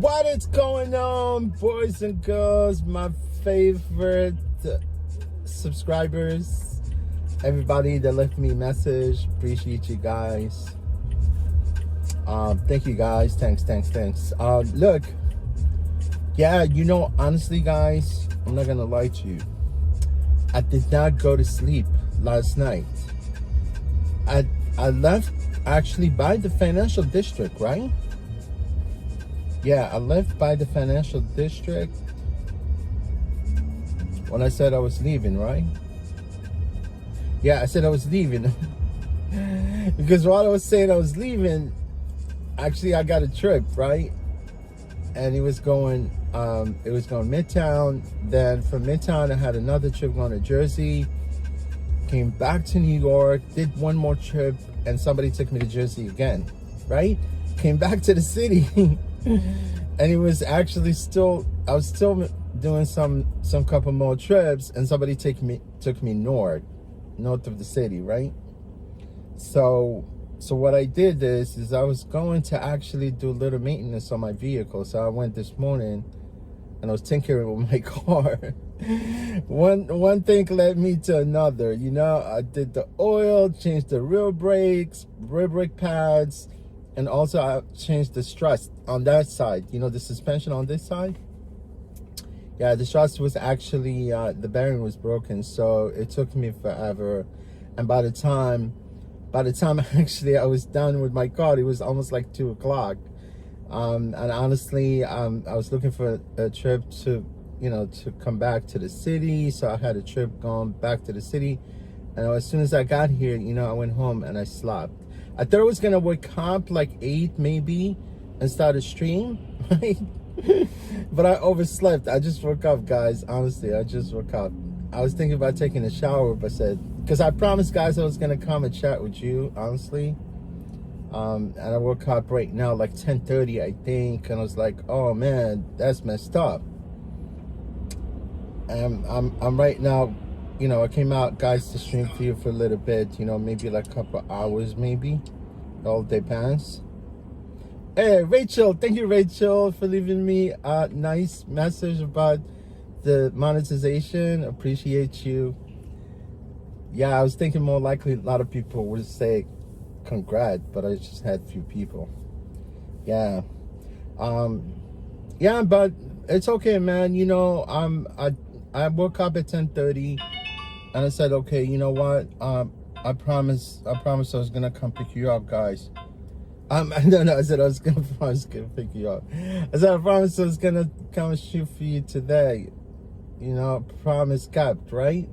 What is going on, boys and girls, my favorite subscribers, everybody that left me a message? Appreciate you guys. Thank you guys. Thanks. Look, yeah, honestly, guys, I'm not gonna lie to you. I did not go to sleep last night. I left actually by the financial district, right? Yeah, I left by the financial district when I said I was leaving, right? Yeah, I said I was leaving. Because while I was saying I was leaving, actually I got a trip, right? And it was going Midtown. Then from Midtown I had another trip going to Jersey. Came back to New York, did one more trip, and somebody took me to Jersey again, right? Came back to the city. And it was actually I was still doing some couple more trips, and somebody took me north of the city, right? So what I did is I was going to actually do a little maintenance on my vehicle. So I went this morning and I was tinkering with my car. One thing led me to another. I did the oil, changed the rear brake pads, and also I changed the struts on that side. The suspension on this side. Yeah, the struts was actually the bearing was broken, so it took me forever. And by the time actually I was done with my car, it was almost like 2 o'clock. And honestly, I was looking for a trip to come back to the city. So I had a trip going back to the city. And as soon as I got here, I went home and I slept. I thought I was going to wake up like 8 maybe and start a stream, right? But I overslept. I just woke up, guys. Honestly, I just woke up. I was thinking about taking a shower, but because I promised guys I was going to come and chat with you, honestly. And I woke up right now like 10:30, I think. And I was like, oh man, that's messed up. And I'm right now, I came out, guys, to stream for you for a little bit, maybe like a couple hours, maybe. It all depends. Hey, Rachel, thank you, Rachel, for leaving me a nice message about the monetization. Appreciate you. Yeah, I was thinking more likely a lot of people would say congrats, but I just had a few people. Yeah. Yeah, but it's okay, man. I woke up at 10:30 and I said, okay, you know what? I promised I was gonna come pick you up, guys. No, I said I was gonna pick you up. I said I promised I was gonna come and shoot for you today. Promise kept, right?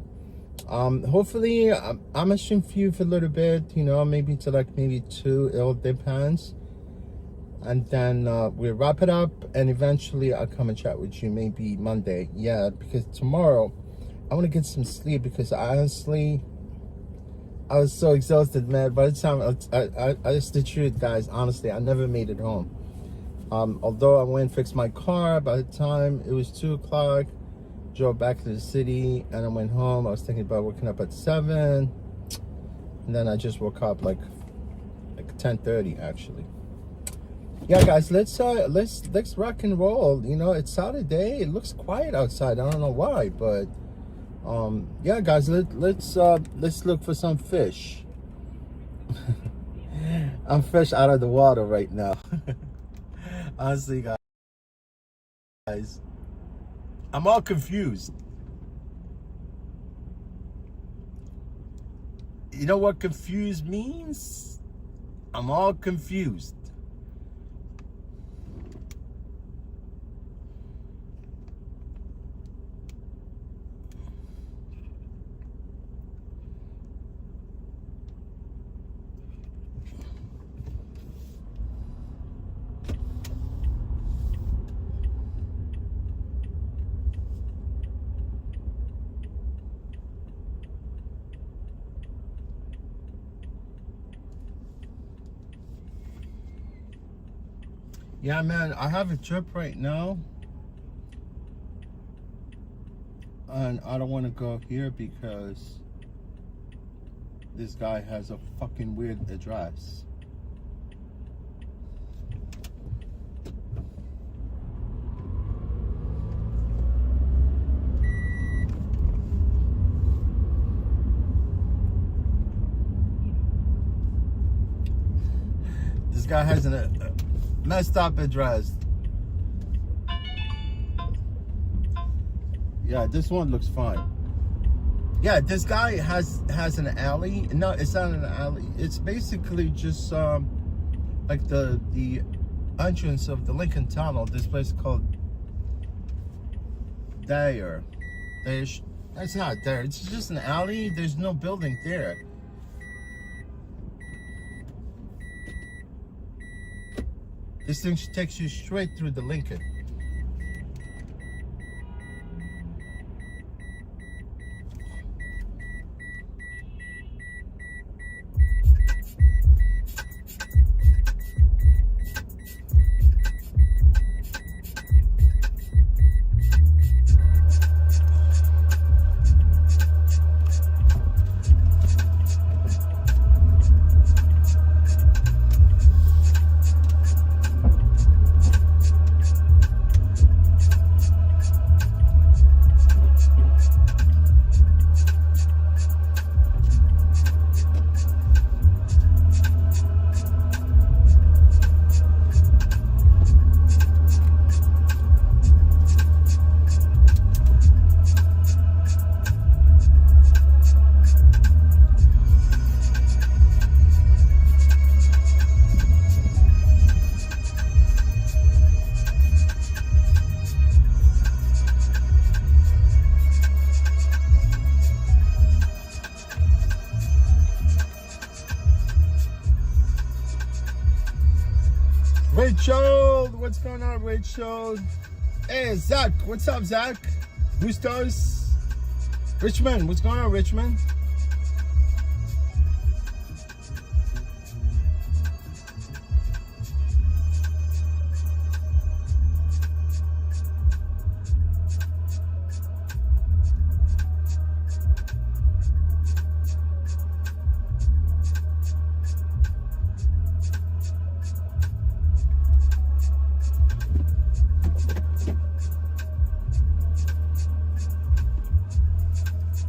Hopefully I'm gonna shoot for you for a little bit, maybe to like maybe 2, it all depends. And then we'll wrap it up, and eventually I'll come and chat with you maybe Monday. Yeah, because tomorrow I want to get some sleep, because honestly I was so exhausted, man. By the time it's the truth, guys, honestly, I never made it home. Although I went and fixed my car, by the time it was 2 o'clock, drove back to the city, and I went home. I was thinking about waking up at 7, and then I just woke up like 10:30 actually. Yeah, guys, let's rock and roll. It's Saturday. It looks quiet outside. I don't know why, but yeah, guys, let's look for some fish. I'm fresh out of the water right now. Honestly, guys, I'm all confused. You know what confused means? I'm all confused. Yeah, man, I have a trip right now, and I don't want to go here because this guy has a fucking weird address. guy has a messed up address. Yeah, this one looks fine. Yeah, this guy has an alley. No, it's not an alley. It's basically just like the entrance of the Lincoln Tunnel. This place called Dyer. It's not there. It's just an alley. There's no building there. This thing takes you straight through the Lincoln. Rachel, what's going on, Rachel? Hey, Zach, what's up, Zach? Bustos, Richmond, what's going on, Richmond?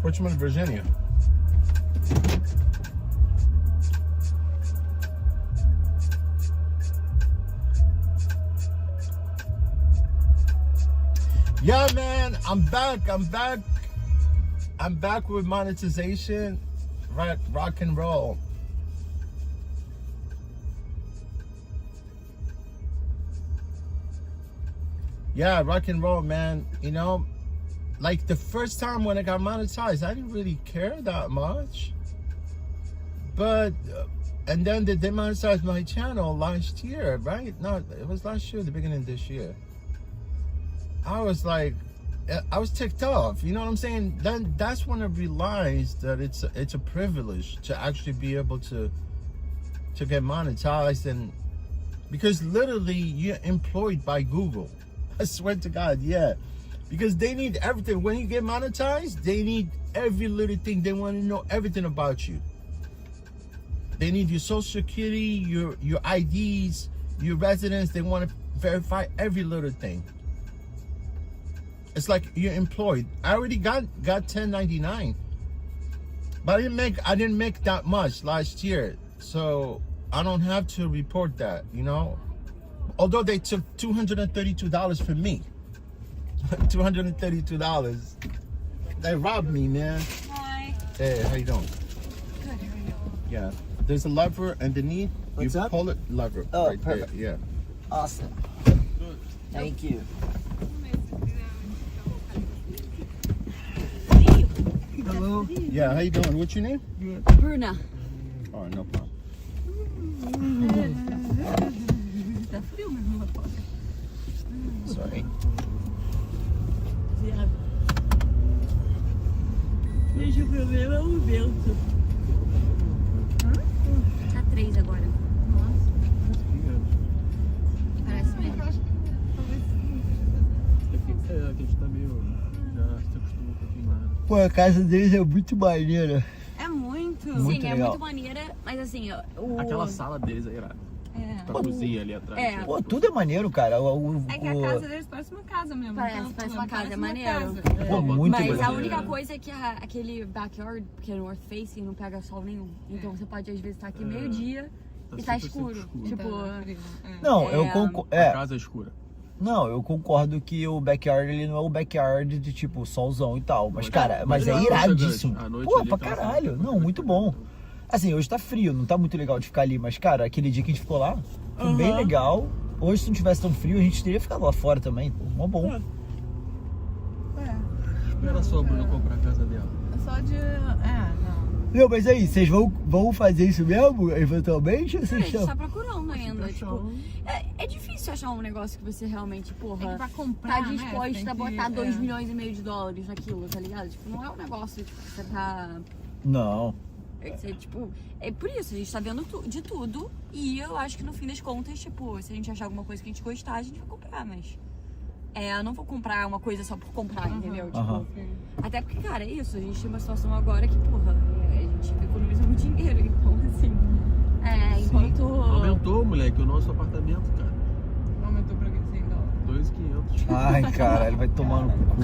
Richmond, Virginia. Yeah, man, I'm back with monetization, rock and roll. Yeah, rock and roll, man. You know, like the first time when I got monetized, I didn't really care that much. But, and then they demonetized my channel last year, right? No, it was last year, the beginning of this year. I was like, I was ticked off, you know what I'm saying? Then that's when I realized that it's a privilege to actually be able to get monetized, and because literally you're employed by Google. I swear to God, yeah. Because they need everything. When you get monetized, they need every little thing. They want to know everything about you. They need your social security, your IDs, your residence. They want to verify every little thing. It's like you're employed. I already got 1099, but I didn't make that much last year, so I don't have to report that, you know. Although they took $232 from me. $232. They robbed me, man. Hi. Hey, how you doing? Good, how are you? Yeah. There's a lever underneath. What's you up? pull it, lever. Oh, right perfect. there. Yeah. Awesome. Thank you. Hello. Yeah, how you doing? What's your name? Bruna. Oh, no problem. Tá frio, meu irmão. Sorry. Veja, o problema é o vento. Tá 3 agora. Nossa. Parece mesmo. A gente tá meio. Já se acostumou um pouquinho mais. Pô, a casa deles é muito maneira. É muito. Muito Sim, é legal. muito maneira, mas assim, Aquela sala deles é irada. É. Pra cozinha ali atrás. É. Pô, tudo é maneiro, cara. É que a casa deles parece uma casa mesmo. Parece uma casa, é maneiro. Pô, muito Mas maneiro. a única coisa é que aquele backyard, que é north facing, não pega sol nenhum. Então você pode às vezes estar aqui meio-dia E tá super escuro. Tipo, Não, eu concordo. A casa é escura. Não, eu concordo que o backyard ele não é o backyard de tipo solzão e tal. Mas, Mas- cara, mas é é iradíssimo. à noite Pô, ali, pra aquela caralho. sala, Não, muito bom. Assim, hoje tá frio, não tá muito legal de ficar ali. Mas, cara, aquele dia que a gente ficou lá, foi bem legal. Hoje, se não tivesse tão frio, a gente teria ficado lá fora também. Pô, mó bom. Espera só a Bruna comprar a casa dela. Só de. Não. Não, mas aí, vocês vão fazer isso mesmo, eventualmente? Ou cara, a vocês gente estão... tá procurando ainda. achar Tipo, um- é difícil achar um negócio que você realmente, É que porra, pra comprar, tá disposto né, a tem que- botar 2 milhões e meio de dólares naquilo, tá ligado? Tipo, não é um negócio tipo, que você tá. Não. É, que você, tipo, é por isso, a gente tá vendo de tudo. E eu acho que no fim das contas, tipo, se a gente achar alguma coisa que a gente gostar, a gente vai comprar, mas. Eu não vou comprar uma coisa só por comprar, entendeu? Tipo, aham. até porque, cara, é isso, a gente tem uma situação agora que, porra, a gente economiza muito dinheiro, então assim. Enquanto. Aumentou, moleque, o nosso apartamento, cara. Aumentou pra 100 dólares. 2.500. Ai, caralho, vai tomar no cu.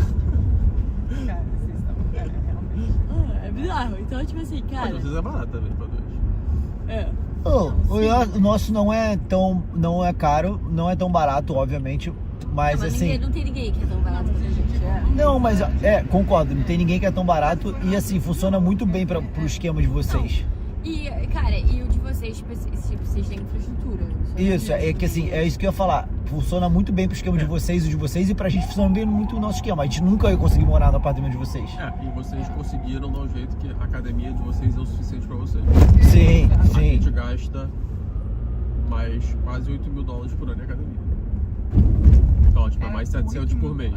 Cara, vocês estão. Realmente. É bizarro. Então, tipo assim, Mas cara. vocês é barato também, pra 2. O nosso não é caro, não é tão barato, obviamente. Mas Não, assim. não tem ninguém que é tão barato quanto a gente. Não, mas concordo, não tem ninguém que é tão barato e assim, funciona muito bem pro esquema de vocês. E, cara, e o de vocês, tipo, vocês têm infraestrutura. Isso, é que assim, é isso que eu ia falar. Funciona muito bem pro esquema de vocês, o de vocês, e pra gente funciona bem muito o nosso esquema. A gente nunca ia conseguir morar no apartamento de vocês. E vocês conseguiram dar um jeito que a academia de vocês é o suficiente pra vocês. Sim, A sim. gente gasta mais quase 8 mil dólares por ano em academia. Então, tipo, é mais 700 por mês.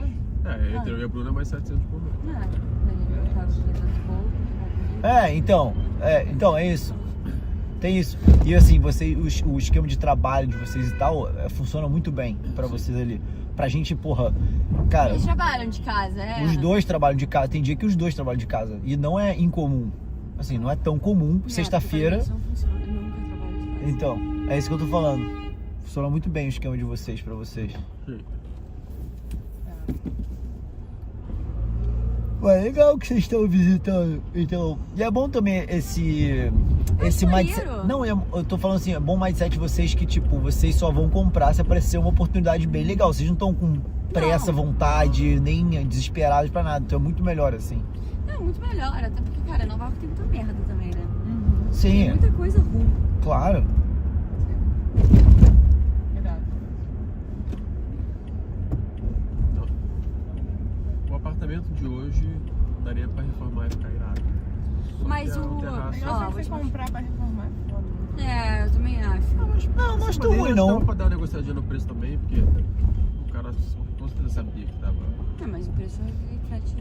Entre eu e a Bruna é mais 700 por mês. Então é isso. Tem isso. E assim, o esquema de trabalho de vocês e tal funciona muito bem pra vocês ali. Pra gente, porra, cara, Eles trabalham de casa, os dois trabalham de casa. Tem dia que os dois trabalham de casa. E não é incomum. Assim, não é tão comum. Sexta-feira. Então, é isso que eu tô falando. Funciona muito bem o esquema de vocês pra vocês. Sim. Ué, legal que vocês estão visitando. Então, e é bom também esse mindset. maneiro. Não, eu tô falando assim, é bom mindset de vocês que, tipo, vocês só vão comprar se aparecer uma oportunidade bem legal. Vocês não estão com pressa, vontade, nem desesperados pra nada. Então é muito melhor, assim. Não, muito melhor. Até porque, cara, Nova York tem muita merda também, né? Sim, Tem muita coisa ruim. claro. Verdade. O apartamento de hoje daria pra reformar e ficar irado. Só Mas que é um o- terraço. Melhor vou você te comprar pra reformar. Eu também acho. Não, não estou Mas ruim, aí não. dava pra dar uma negociadinha no preço também, porque o cara com certeza sabia que dava. Mas o preço reflete isso.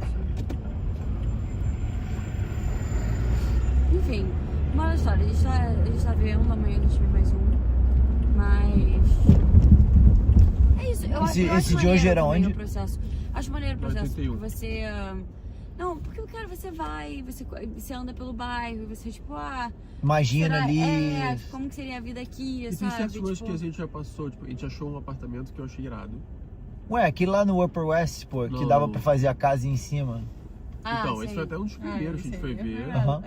Enfim, uma história. A gente tá vendo, amanhã a gente vê mais um. Mas. É isso. Eu Esse acho de maneiro hoje era também onde? o processo. Acho maneiro o processo. 81. Porque você. Não, porque, cara, você vai, você anda pelo bairro, você, tipo, Imagina será- ali. como que seria a vida aqui, E tem sabe? certas coisas Tipo, que a gente já passou, tipo, a gente achou um apartamento que eu achei irado. Ué, aquele lá no Upper West, pô, que Não. dava pra fazer a casa em cima. Então, esse sei. foi até um dos primeiros que a gente foi ver. Aham.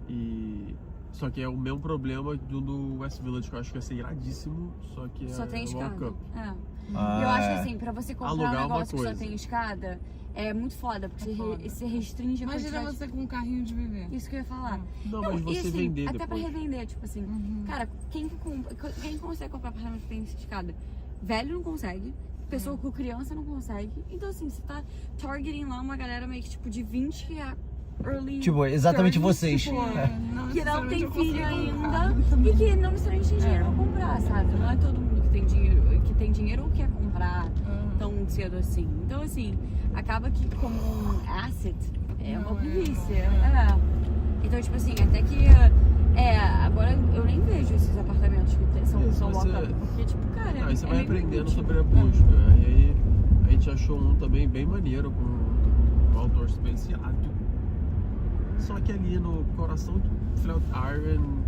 E... Só que é o mesmo problema do West Village, que eu acho que ia ser iradíssimo, só que Só tem é escada. walk-up. Ah, Eu acho que assim, pra você comprar Alugar um uma negócio que só coisa. tem escada, é muito foda, porque foda. você restringe a Imagina quantidade. você com um carrinho de viver. Isso que eu ia falar. Não, mas e você assim, vender até depois. pra revender, tipo assim, cara, quem consegue comprar apartamento que tem escada? Velho não consegue, pessoa com criança não consegue. Então assim, você tá targeting lá uma galera meio que tipo de 20 a early Tipo, exatamente 30s, vocês. tipo, Não que não tem necessariamente eu filho consigo ainda e que não necessariamente tem dinheiro pra comprar, sabe? Não é todo mundo que tem dinheiro ou quer comprar tão cedo assim. Então assim, acaba que como um asset é uma burrice. Então tipo assim, até que agora eu nem vejo esses apartamentos que são Você- walk-up, porque tipo, cara, Aí você é vai meio aprendendo inútil. sobre a busca. E aí a gente achou um também bem maneiro, com um autor silenciado. Só que ali no coração de Flatiron,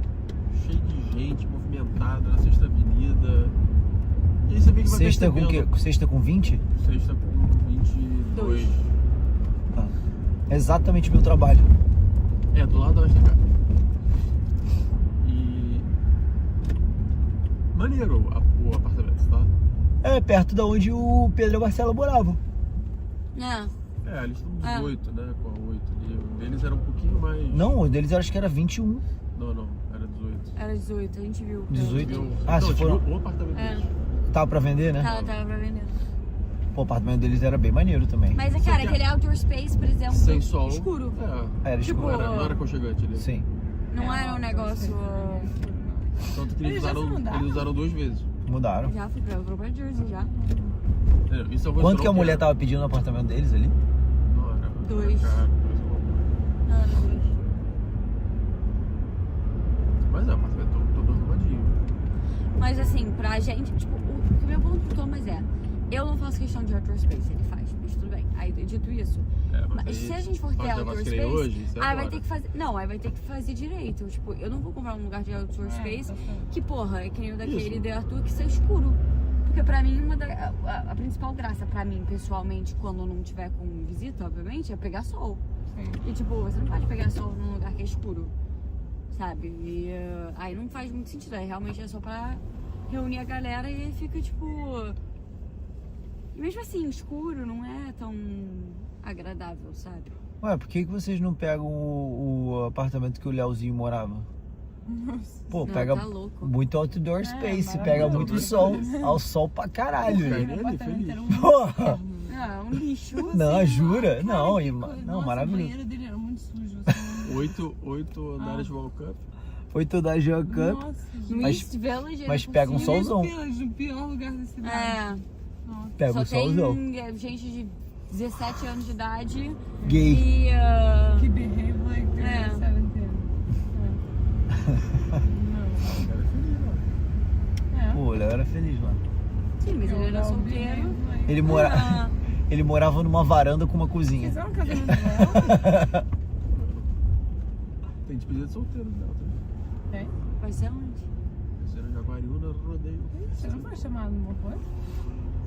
cheio de gente, movimentada, na Sexta Avenida. E aí você vê que vai Sexta com percebendo. quê? Sexta com 20? Sexta com 22. Ah, é exatamente o meu trabalho. Do lado da Mastercard. E Maneiro o apartamento, tá? É, perto da onde o Pedro e a Marcela moravam. É. Eles estão 18, né? Com a 8 ali. O deles era um pouquinho mais... Não, o deles eu acho que era 21. Não, era 18. Era 18, a gente viu. 18? Viu? Ah, não, se for... o apartamento deles. Tava pra vender, né? Tava pra vender. Pô, o apartamento deles era bem maneiro também. Mas, cara, aquele outdoor space, por exemplo, Sem sol. escuro. Era Tipo, escuro. Não era aconchegante ali. Sim. Não era um negócio... Tanto que eles já se usaram mudaram? 2 vezes. Mudaram. Já fui pra Jersey, já. Isso é uma coisa Quanto que a não mulher quero. tava pedindo no apartamento deles ali? Não, era 2. caro, 2 Ah, 2. Mas é, o apartamento todo arrumadinho. Mas assim, pra gente, tipo, o que meu ponto pro Thomas é, eu não faço questão de outdoor space, ele faz, mas tudo bem. Aí, dito isso, Mas aí, se a gente for ter faz outdoor negócio que nem space, hoje, isso é aí vai agora. ter que fazer, não, aí vai ter que fazer direito. Tipo, eu não vou comprar um lugar de outdoor space que, porra, é que nem o daquele de Arthur, que seja escuro. Porque pra mim, a principal graça pra mim, pessoalmente, quando eu não tiver com visita, obviamente, é pegar sol. Sim. E tipo, você não pode pegar sol num lugar que é escuro, sabe? E aí não faz muito sentido, aí realmente é só pra reunir a galera e aí fica tipo... E mesmo assim, escuro não é tão agradável, sabe? Ué, por que vocês não pegam o apartamento que o Leozinho morava? Nossa. Pô, Não, pega tá louco. muito outdoor space, maravilhoso. pega muito sol. Ao sol pra caralho. Cara, Né? ele feliz. Porra! Ah, um lixo. Não, jura? Cara, Não, que não, coisa. Nossa, maravilhoso. O banheiro dele era muito sujo. Assim. 8 andares de walk-up. Foi toda a Jean Cup, Nossa, gente. Mas- East Village, mas por pega um cima. solzão. O pior lugar da cidade. É, Nossa. pega só o solzão. tem gente de 17 anos de idade Gay. e... Que behave like they're É. 17. Não. Pô, o Léo era feliz, mano. Sim, mas ele era solteiro. Ele, ele morava numa varanda com uma cozinha. Fizeram um casamento dela? Tem despedida de solteiro dela também. Tem? Vai ser onde? Terceira Jaguariúna, rodeio. Você não foi chamado numa coisa?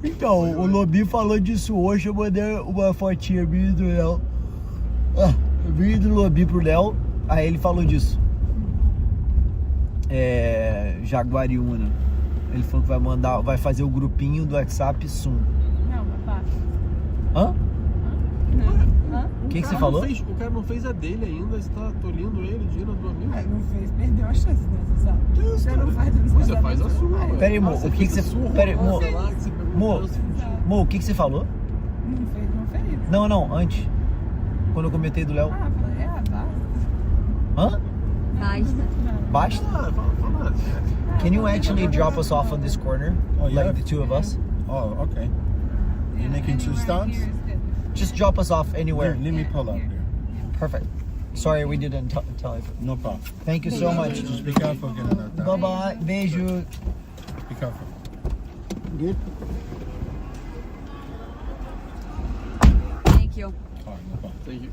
Então, o Lobinho falou disso hoje, eu mandei uma fotinha minha do Léo. Minha do Lobinho pro Léo, aí ele falou disso. Jaguariúna. Ele falou que vai fazer o grupinho do WhatsApp soon. Não, papai. Hã? Hã? O que cara você não falou? o cara não fez a dele ainda, você tá tolindo ele de ir na do amigo. Ah, não fez, perdeu a chance dessa, sabe? Você não faz nos Você faz a casamentos, sua, não faz. ué. Pera aí, Mo, Você o que fez que a você- sua, pera aí, Mo. sei lá, que você pegou Mo. um lance fudido. Mo, o que você falou? Não fez, não fez. Não, antes. Quando eu comentei do Léo. Ah, falei, basta. Hã? Basta. Não. Basta? Fala. Can you actually drop us off on this corner? Oh, yeah? Like the two of us? Oh, okay. You're making 2 stops? Here is good. Just drop us off anywhere. Let me pull up there. Perfect. Sorry, we didn't tell you. No problem. Thank you so much. Just be careful getting that down. Bye bye. Beijo. Be careful. Good? Thank you. All right, no problem. Thank you.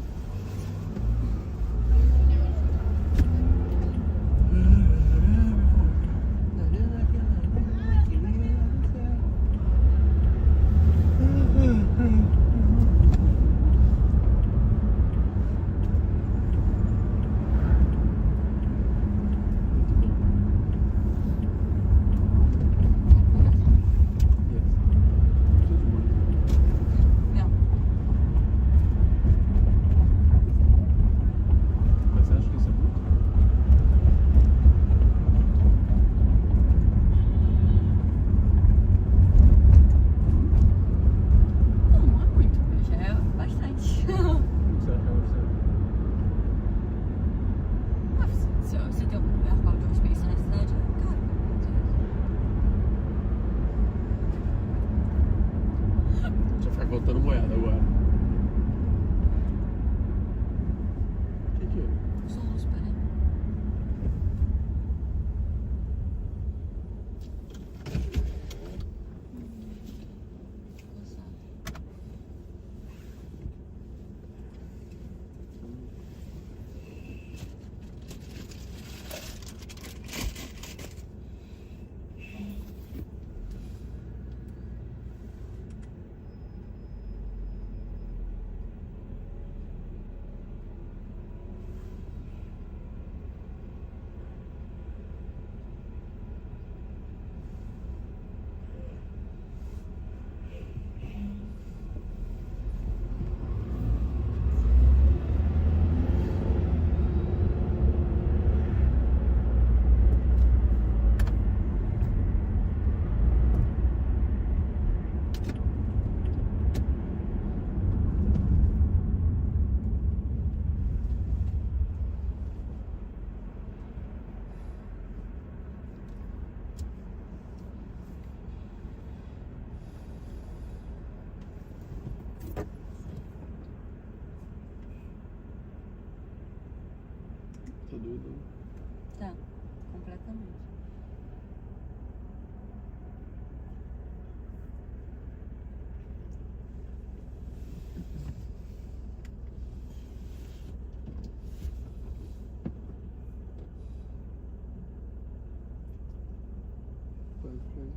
Não. Mas você acha que isso é muito? Não é muito, mas já é bastante. Você acha que Se você tem algum lugar para outdoor space na cidade, é caro. Deixa eu ficar contando moeda agora. O que é? Somos, peraí. coisa.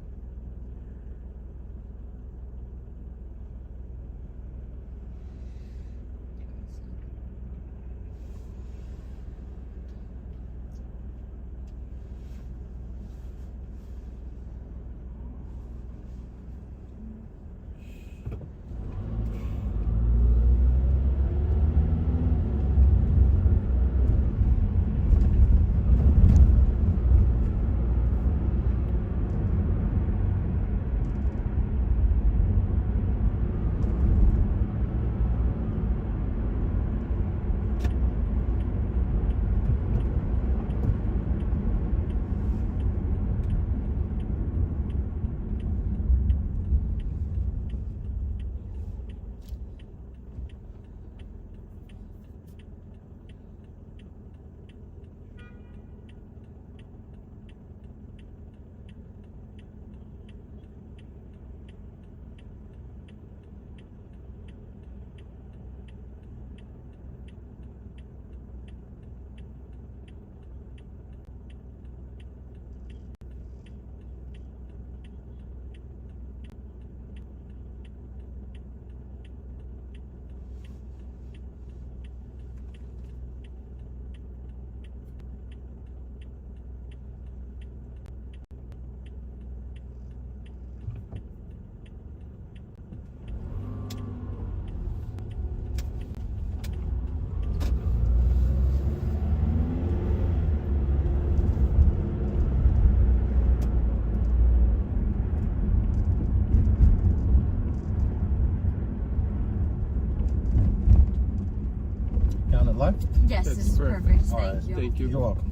On the left? Yes, That's this is perfect. perfect. All right. Thank you. Thank you. You're welcome.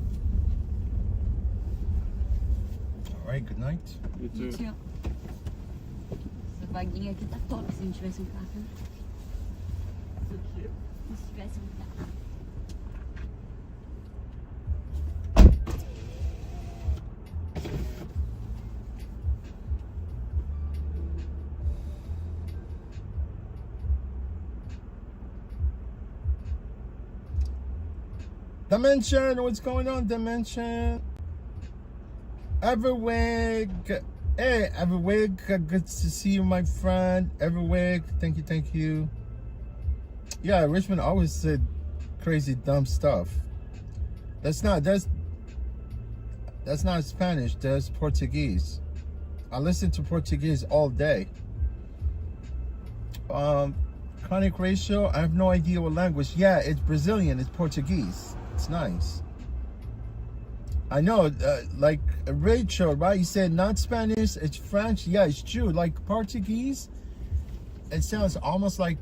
All right, good night. You too. Tio. Essa vaguinha aqui tá top se a gente tivesse um carro. Né? Se tivesse um carro. Dimension, what's going on, Dimension? Everwig, hey, Everwig, good to see you, my friend. Everwig, thank you. Yeah, Richmond always said crazy, dumb stuff. That's not Spanish, that's Portuguese. I listen to Portuguese all day. Chronic ratio, I have no idea what language. Yeah, it's Brazilian, it's Portuguese. It's nice. I know, like Rachel, right? You said not Spanish, it's French. Yeah, it's true. Like Portuguese, it sounds almost like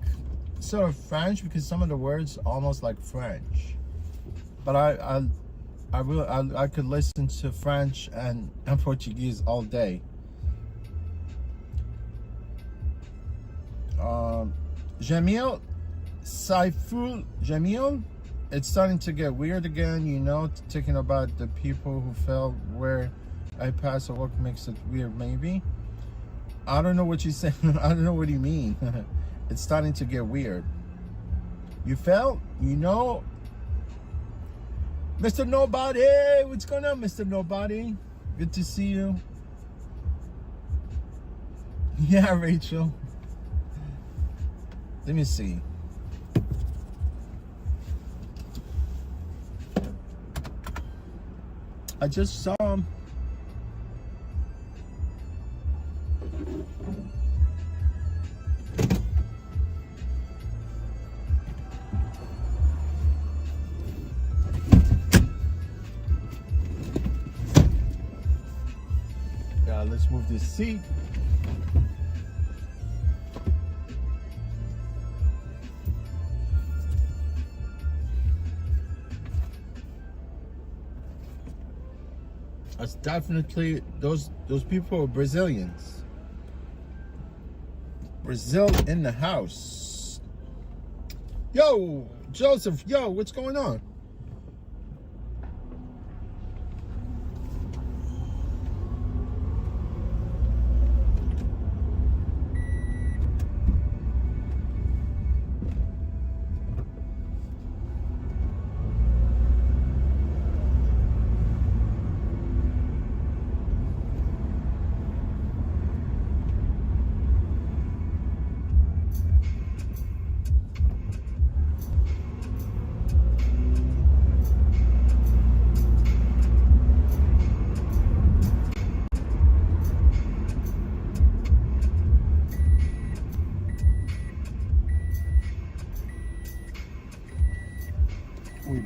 sort of French because some of the words almost like French. But I could listen to French and Portuguese all day. Jamil, Saiful, Jamil. It's starting to get weird again, you know, thinking about the people who fell where I pass or what makes it weird, maybe. I don't know what you said. I don't know what you mean. It's starting to get weird. You fell? You know? Mr. Nobody! What's going on, Mr. Nobody? Good to see you. Yeah, Rachel. Let me see. I just saw him. Yeah, let's move this seat. That's definitely those people are Brazilians. Brazil in the house. Yo, Joseph, yo, what's going on?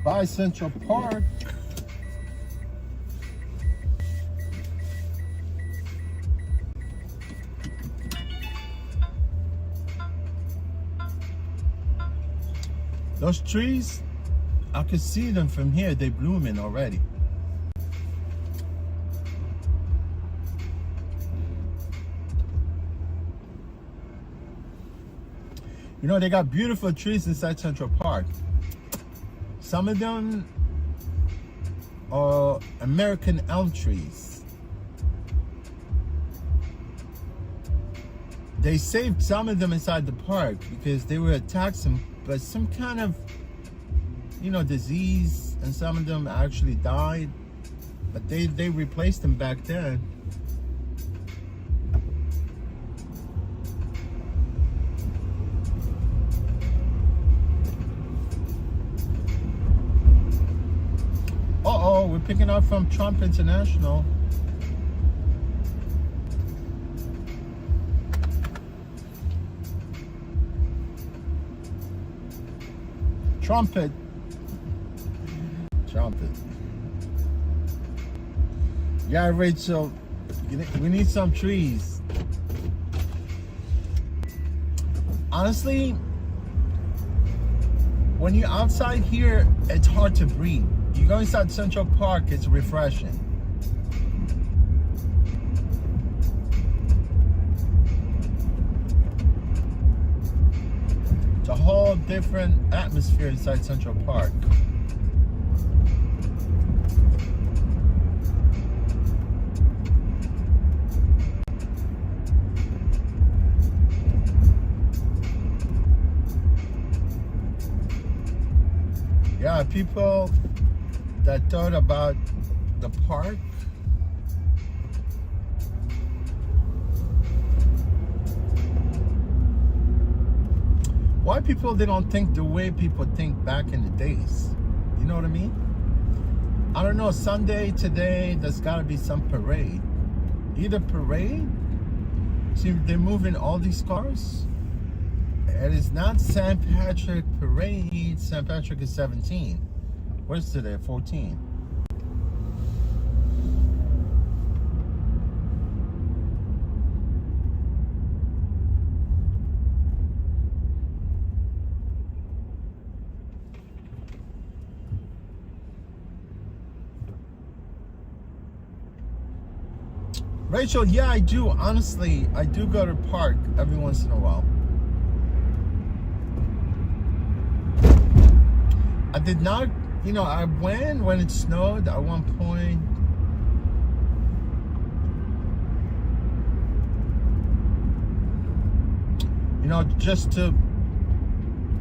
by Central Park. Those trees, I could see them from here. They blooming already. You know, they got beautiful trees inside Central Park. Some of them are American elm trees. They saved some of them inside the park because they were attacked by some kind of, you know, disease, and some of them actually died. But they replaced them back then. Uh-oh, we're picking up from Trump International. Trumpet. Yeah, Rachel, we need some trees. Honestly, when you're outside here, it's hard to breathe. You go inside Central Park, it's refreshing. It's a whole different atmosphere inside Central Park. Yeah, people that thought about the park. Why people, they don't think the way people think back in the days? You know what I mean? I don't know, Sunday, today, there's gotta be some parade. Either parade, see, they're moving all these cars. It is not St. Patrick Parade. St. Patrick is 17. What's today? 14. Rachel, yeah, I do. Honestly, I do go to the park every once in a while. I did not, you know, I went when it snowed at one point. You know, just to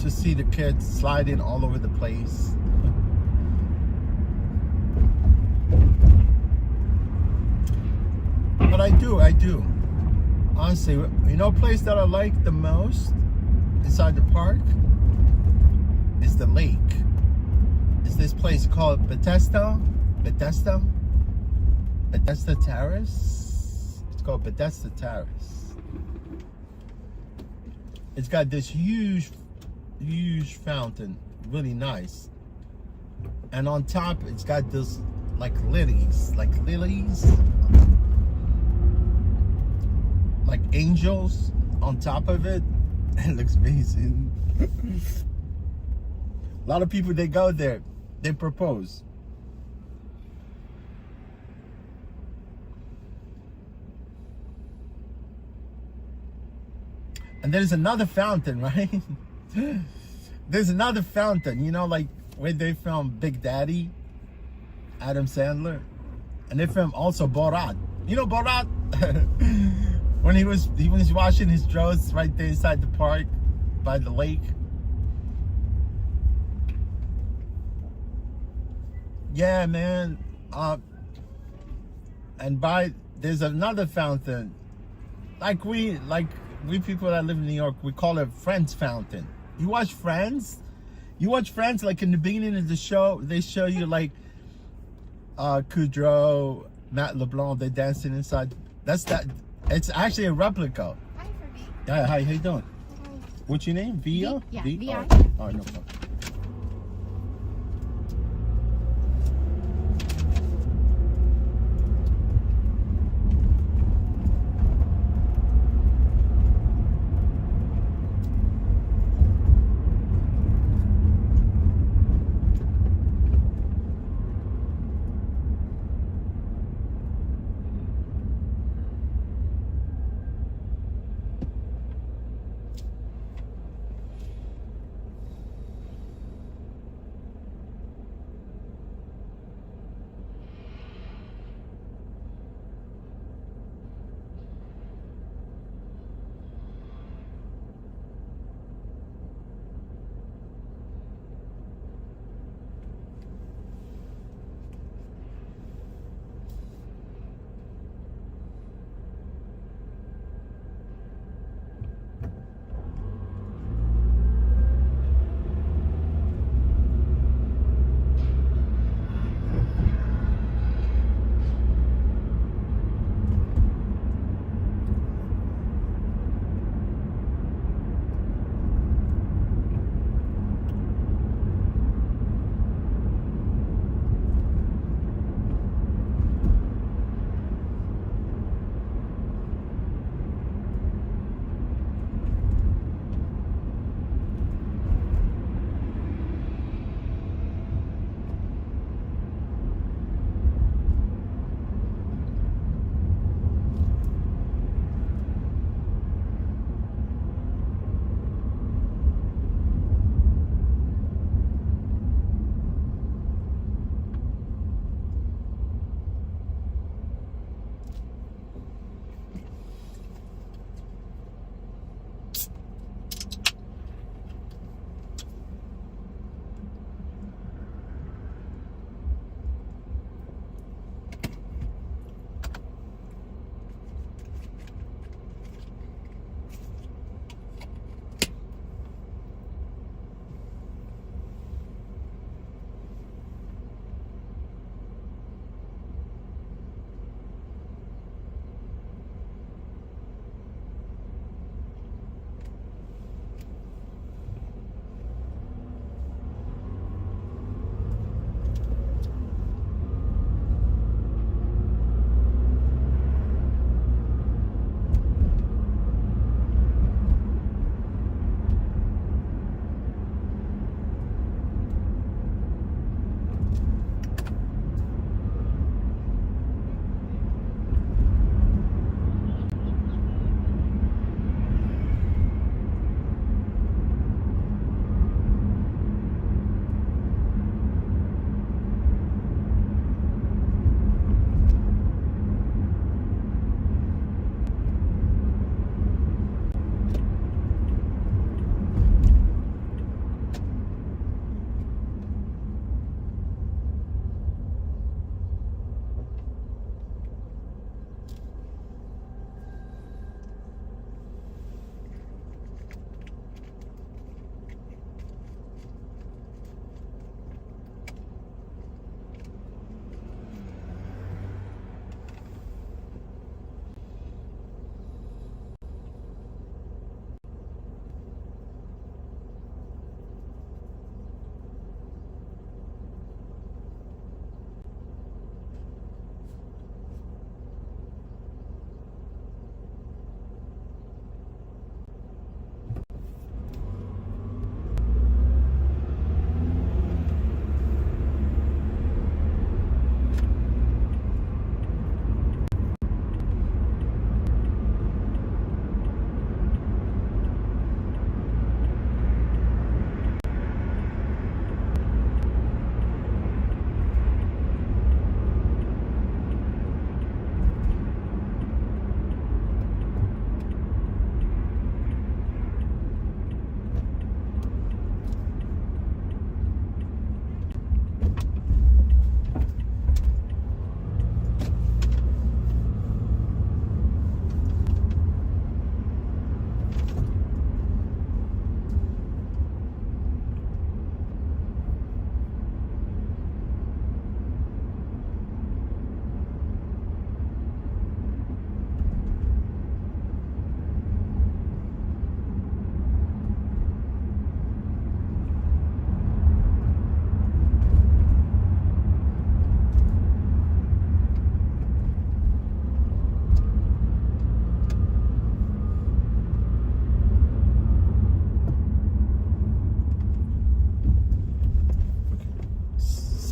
see the kids sliding all over the place. But I do. Honestly, you know, a place that I like the most inside the park is the lake. It's this place called Bethesda Terrace. It's called Bethesda Terrace. It's got this huge fountain, really nice. And on top, it's got this like lilies, like angels on top of it. It looks amazing. A lot of people, they go there, they propose. And there's another fountain, right? There's another fountain, you know, like where they filmed Big Daddy, Adam Sandler. And they filmed also Borat. You know Borat? When he was washing his drawers right there inside the park by the lake. Yeah, man. And there's another fountain. Like we people that live in New York, we call it Friends Fountain. You watch Friends? You watch Friends, like in the beginning of the show, they show you like Kudrow, Matt LeBlanc, they're dancing inside. That's that. It's actually a replica. Hi, Fergie. Yeah, hi, how you doing? Hi. What's your name? Via? Yeah, V? Via. Oh, no problem.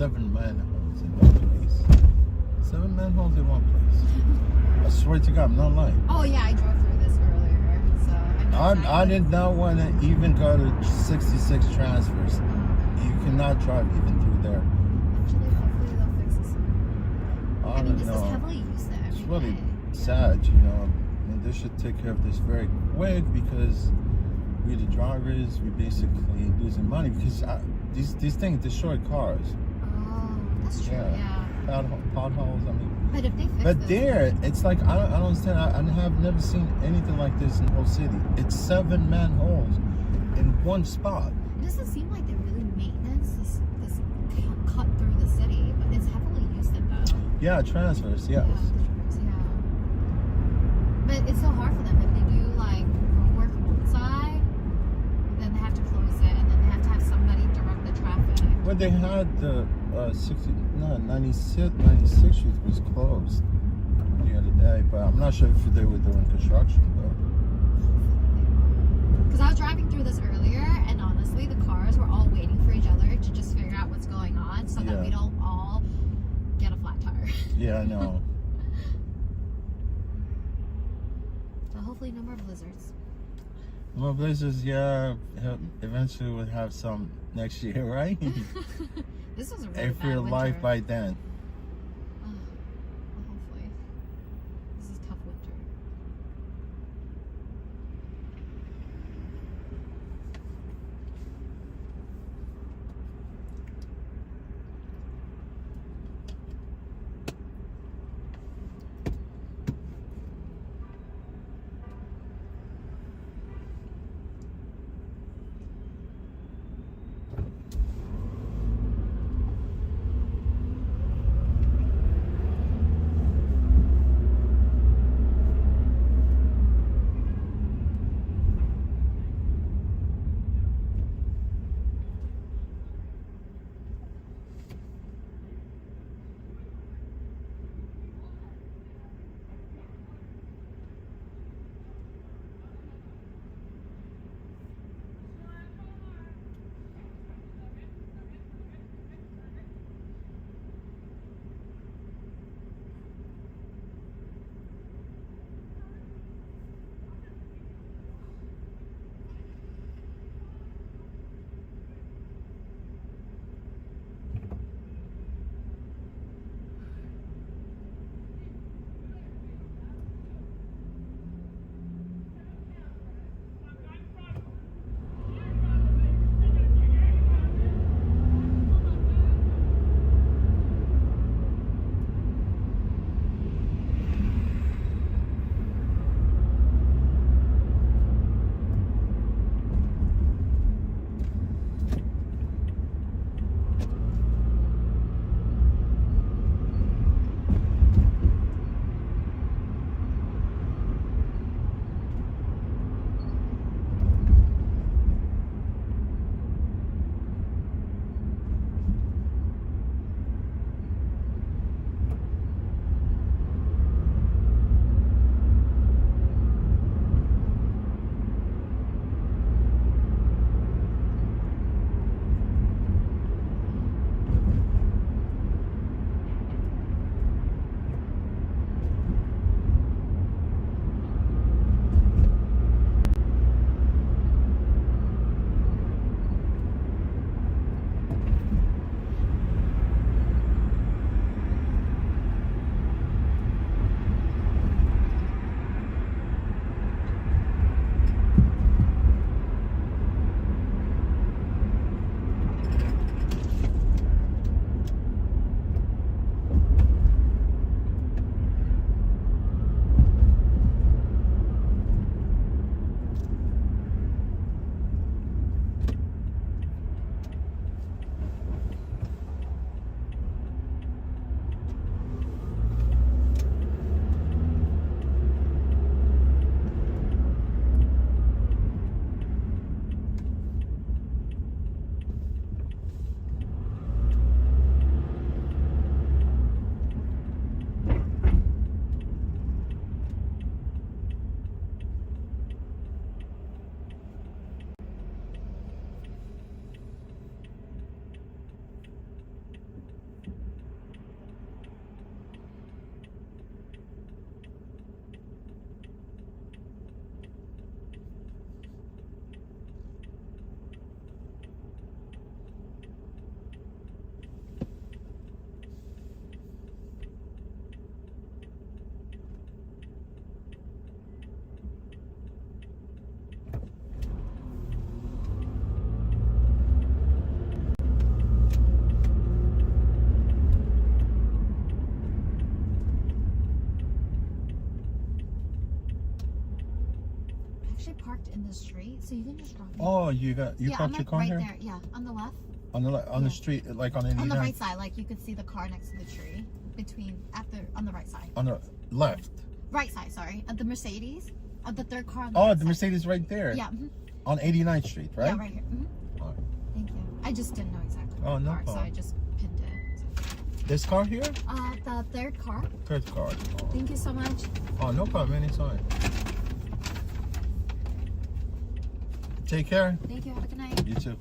7 manholes in one place. 7 manholes in one place. I swear to God, I'm not lying. Oh yeah, I drove through this earlier, so I know I did not want to even go to 66 transfers. You cannot drive even through there. Actually, hopefully they'll fix this. I mean, this is heavily used there. It's really sad, you know. And they should take care of this very quick because we the drivers, we basically losing money because these things destroy cars. Oh, that's true. Yeah. Potholes. I mean. But if they fix But this, there, it's like I don't understand. I have never seen anything like this in the whole city. It's 7 manholes in one spot. it doesn't seem like they really maintenance this cut through the city, but it's heavily used in though. Yeah, transfers. Yes. Yeah, the trips, yeah. But it's so hard for them if they do like work on one side, then they have to close it, and then they have to have somebody direct the traffic. Well, they had the 96 Street was closed the other day, but I'm not sure if they were doing construction though. Because I was driving through this earlier, and honestly, the cars were all waiting for each other to just figure out what's going on, so that we don't all get a flat tire. Yeah, I know. So hopefully, no more blizzards. Well, blizzards, yeah, eventually we'll have some next year, right? This was a really If bad we're winter. alive by then. Well, hopefully. This is a tough winter. actually parked in the street, so you can just drop me. Oh, you yeah, parked I'm your like car right here? there. Yeah, on the left. On the Yeah. street, like on 89? On the right side, like you could see the car next to the tree. On the right side. On the left. Right side, sorry. At the Mercedes. The third car on the Oh, right the side. Mercedes right there. Yeah. On 89th Street, right? Yeah, right here. Alright. Thank you. I just didn't know exactly. Oh, what no car, so problem. I just pinned it. This car here? The third car. Third car. Oh. Thank you so much. Oh, no problem. Anytime. Take care. Thank you. Have a good night. You too.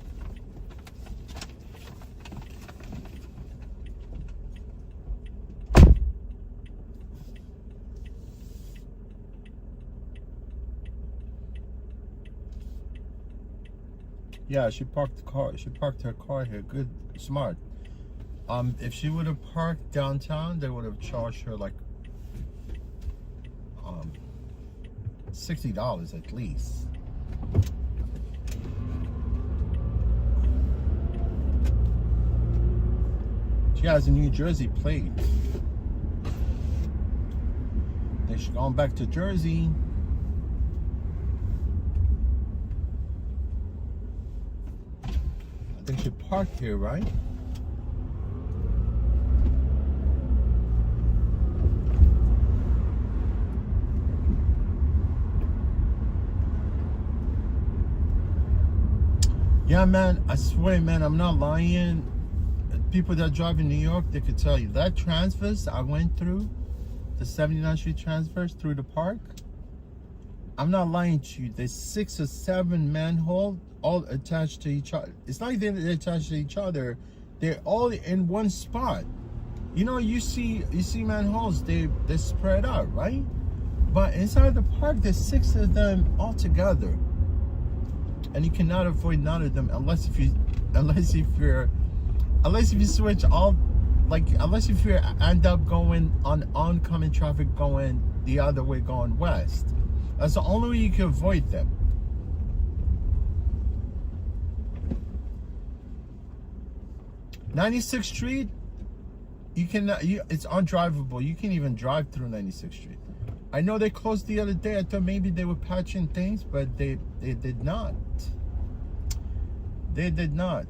Yeah, she parked the car. She parked her car here. Good, smart. If she would have parked downtown, they would have charged her like $60 at least. She has a New Jersey plate. Then she's going back to Jersey. I think she parked here, right? Yeah, man, I swear, man, I'm not lying. People that drive in New York, they could tell you that transverse I went through, the 79th Street transverse through the park. I'm not lying to you. There's 6 or 7 manholes all attached to each other. It's not like they're attached to each other. They're all in one spot. You know, you see manholes, they're spread out, right? But inside the park, there's 6 of them all together. And you cannot avoid none of them unless if you switch all, like, unless if you end up going on oncoming traffic going the other way, going west. That's the only way you can avoid them. '96th Street, it's undrivable. You can't even drive through 96th Street. I know they closed the other day. I thought maybe they were patching things, but they did not. They did not.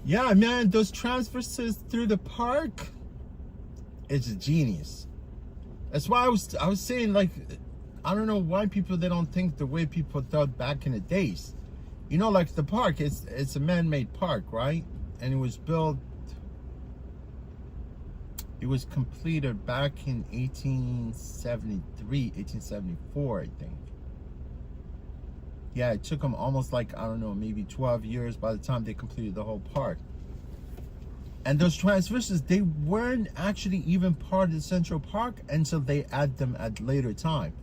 Yeah, man, those transverses through the park, it's genius. That's why I was saying, like, I don't know why people, they don't think the way people thought back in the days. You know, like the park, it's a man-made park, right? And it was completed back in 1873, 1874, I think. Yeah, it took them almost like, I don't know, maybe 12 years by the time they completed the whole park. And those transverses, they weren't actually even part of the Central Park until they add them at later time.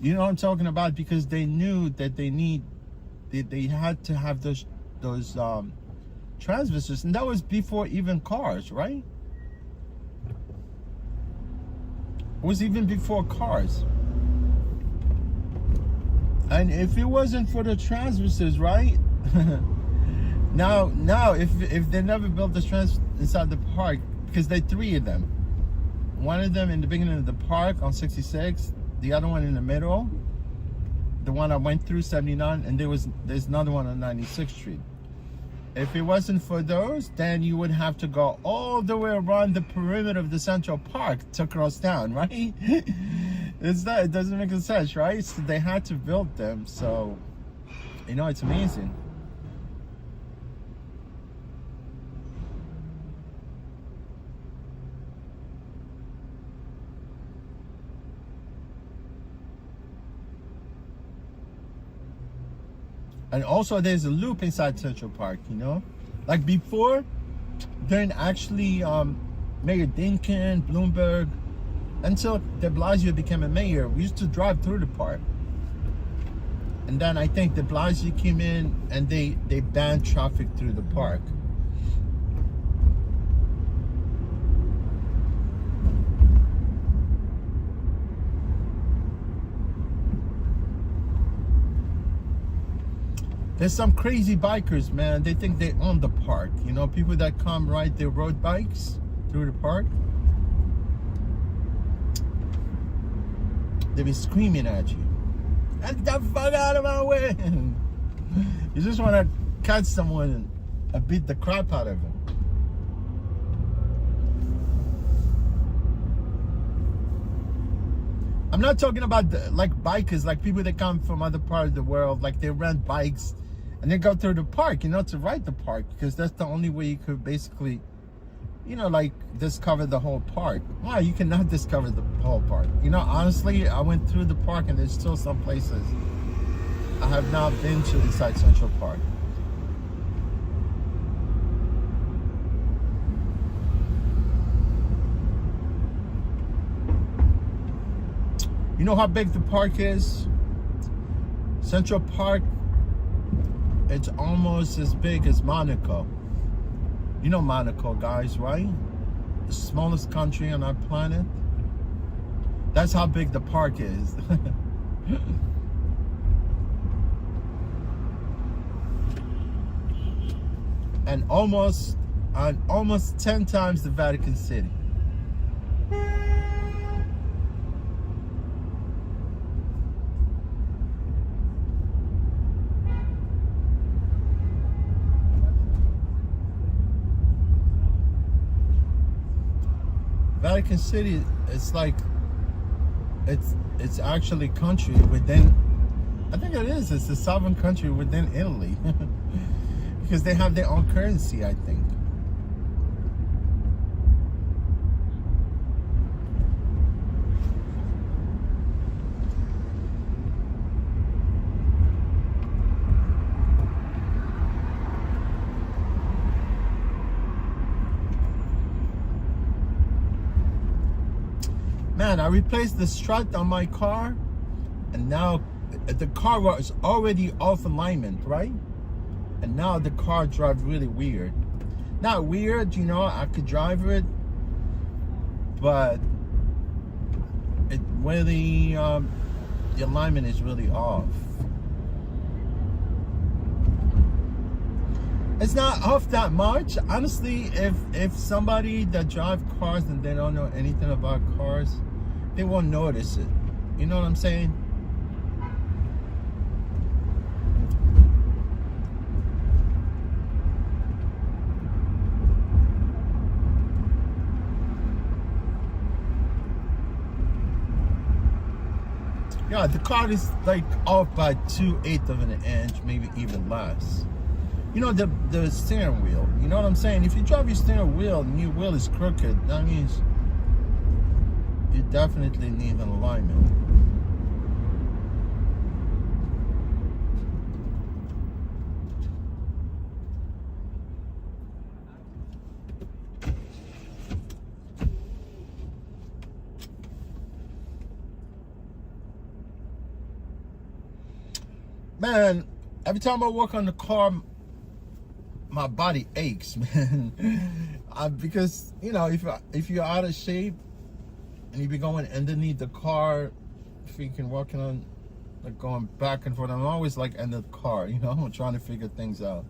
You know what I'm talking about? Because they knew that they had to have those transverses, and that was before even cars, right? It was even before cars. And if it wasn't for the transverses, right? now, if they never built the trans inside the park, because there are 3 of them. One of them in the beginning of the park on 66, the other one in the middle, the one I went through 79, and there's another one on 96th Street. If it wasn't for those, then you would have to go all the way around the perimeter of the Central Park to cross town, right? It doesn't make sense, right? So they had to build them. So, you know, it's amazing. And also there's a loop inside Central Park, you know? Like before, during actually Mayor Dinkin, Bloomberg, until de Blasio became a mayor, we used to drive through the park. And then I think de Blasio came in and they banned traffic through the park. There's some crazy bikers, man. They think they own the park. You know, people that come ride their road bikes through the park. They be screaming at you. Get the fuck out of my way. You just want to catch someone and beat the crap out of them. I'm not talking about like bikers, like people that come from other parts of the world, like they rent bikes and they go through the park, you know, to ride the park, because that's the only way you could basically, you know, like discover the whole park. Well, you cannot discover the whole park. You know, honestly, I went through the park and there's still some places I have not been to inside Central Park. You know how big the park is? Central Park, it's almost as big as Monaco. You know Monaco, guys, right? The smallest country on our planet. That's how big the park is. and almost 10 times the Vatican City. Vatican City, it's like it's actually country within, I think it is, it's a sovereign country within Italy. Because they have their own currency, I think. Man, I replaced the strut on my car, and now the car was already off alignment, right? And now the car drives really weird. Not weird, you know, I could drive it, but it really, the alignment is really off. It's not off that much. Honestly, if somebody that drives cars and they don't know anything about cars, they won't notice it. You know what I'm saying? Yeah, the car is like off by 2/8 of an inch, maybe even less. You know, the steering wheel, you know what I'm saying? If you drive your steering wheel and your wheel is crooked, that means you definitely need an alignment. Man, every time I work on the car, my body aches, man. Because, you know, if you're out of shape and you be going underneath the car, freaking walking on, like going back and forth, I'm always like under the car, you know, I'm trying to figure things out.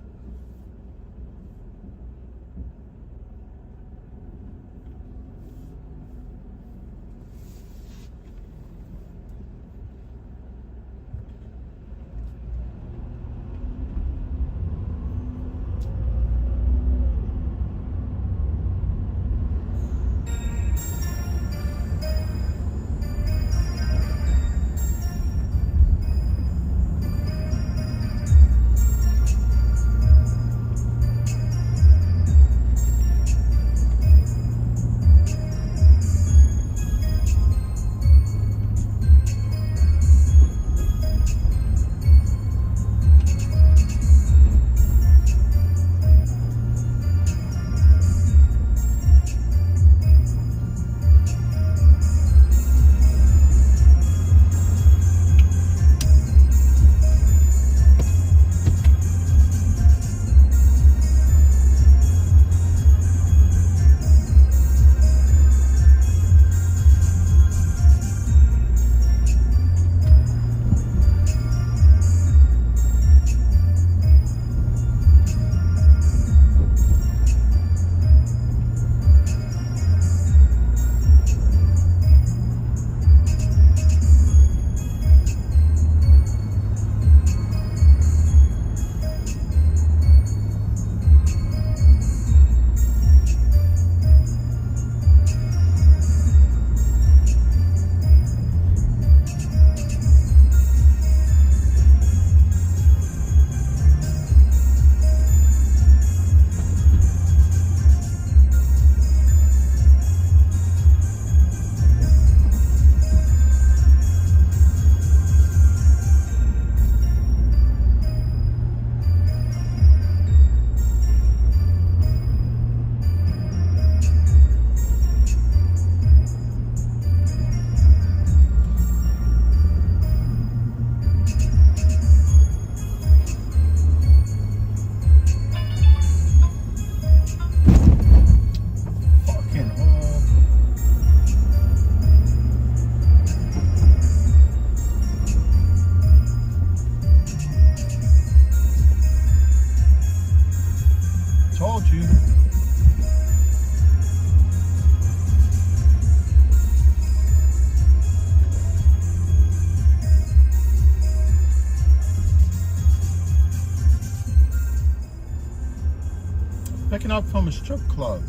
picking up from a strip club.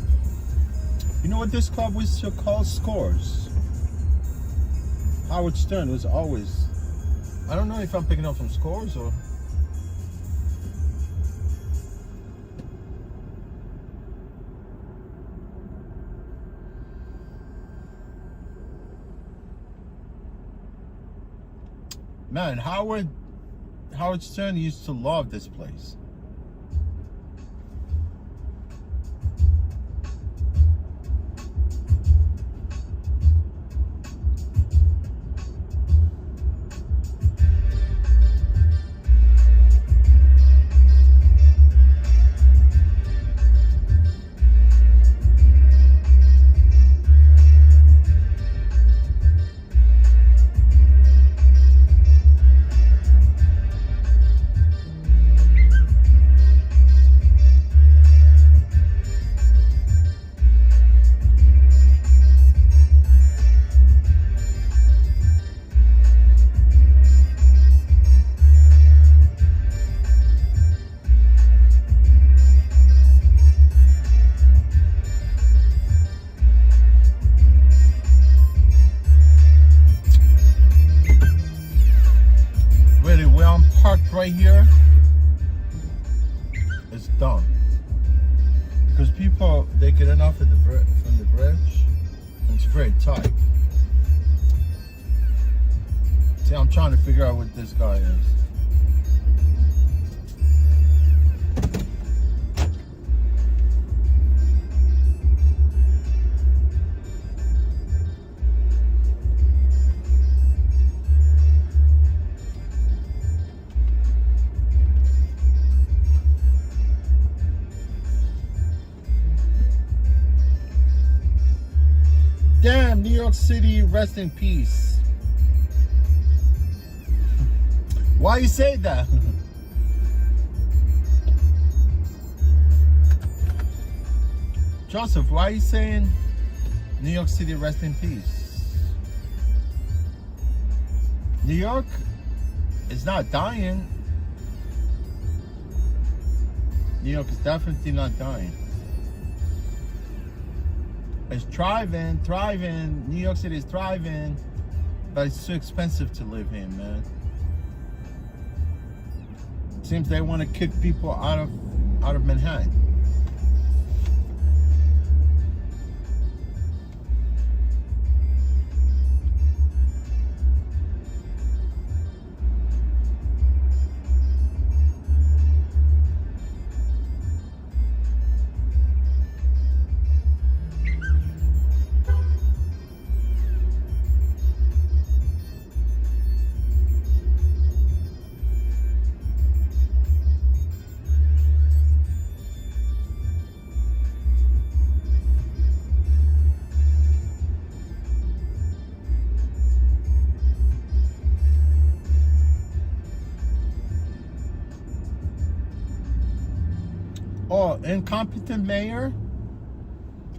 You know what this club was called? Scores. Howard Stern was always. I don't know if I'm picking up from Scores or. Man, Howard Stern used to love this place. Right here is dumb because people they get enough of from the bridge and it's very tight. See, I'm trying to figure out what this guy is. Damn, New York City, rest in peace. Why you say that? Joseph, why are you saying New York City, rest in peace? New York is not dying. New York is definitely not dying. It's thriving. New York City is thriving, but it's too expensive to live in, man. It seems they want to kick people out of Manhattan. Oh, incompetent mayor?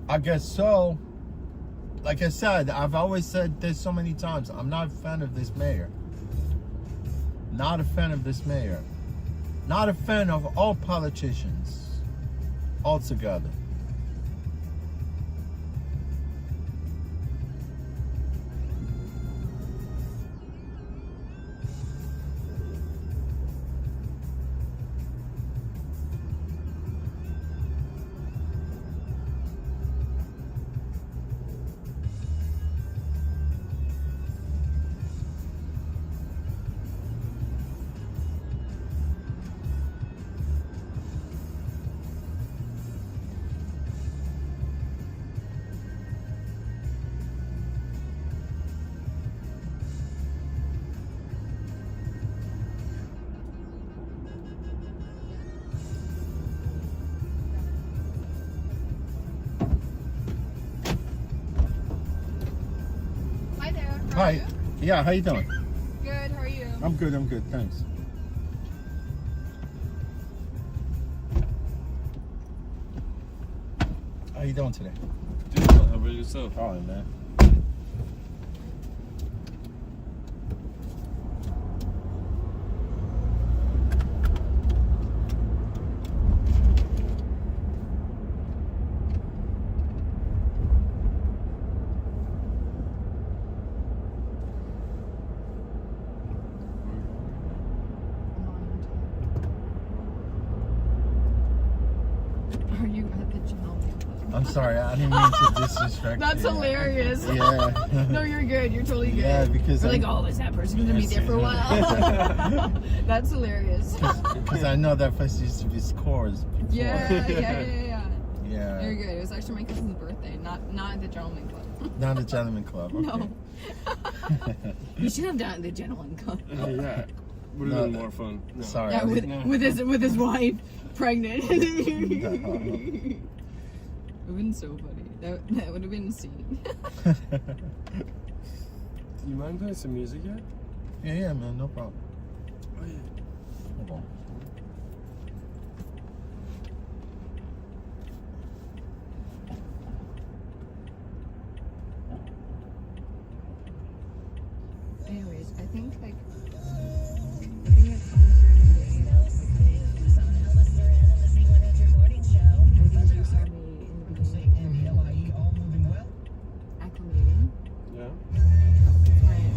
I guess so. Like I said, I've always said this so many times. I'm not a fan of this mayor. Not a fan of this mayor. Not a fan of all politicians altogether. Hi. Yeah, how you doing? Good, how are you? I'm good, thanks. How you doing today? Doing well. How about yourself? All right, man. I'm sorry, I didn't mean to disrespect That's you. hilarious. Yeah. No, you're good. You're totally good. Yeah, because we're like, oh, is that person gonna be there for a while? That's hilarious. Because I know that place used to be Scores before. Yeah. Yeah. You're good. It was actually my cousin's birthday, not at the Gentleman Club. Not the Gentleman Club. Okay. No. You should have done it at the Gentleman Club. Yeah. Would have been more fun. No. Sorry. Yeah, I didn't- with his wife pregnant. It No. would have been so funny. That would have been insane. Do you mind playing some music yet? Yeah, man, no problem. Oh yeah. Hold on. Anyways, I think it comes during the day. I think you saw me in the beginning and acclimating. Yeah. Right.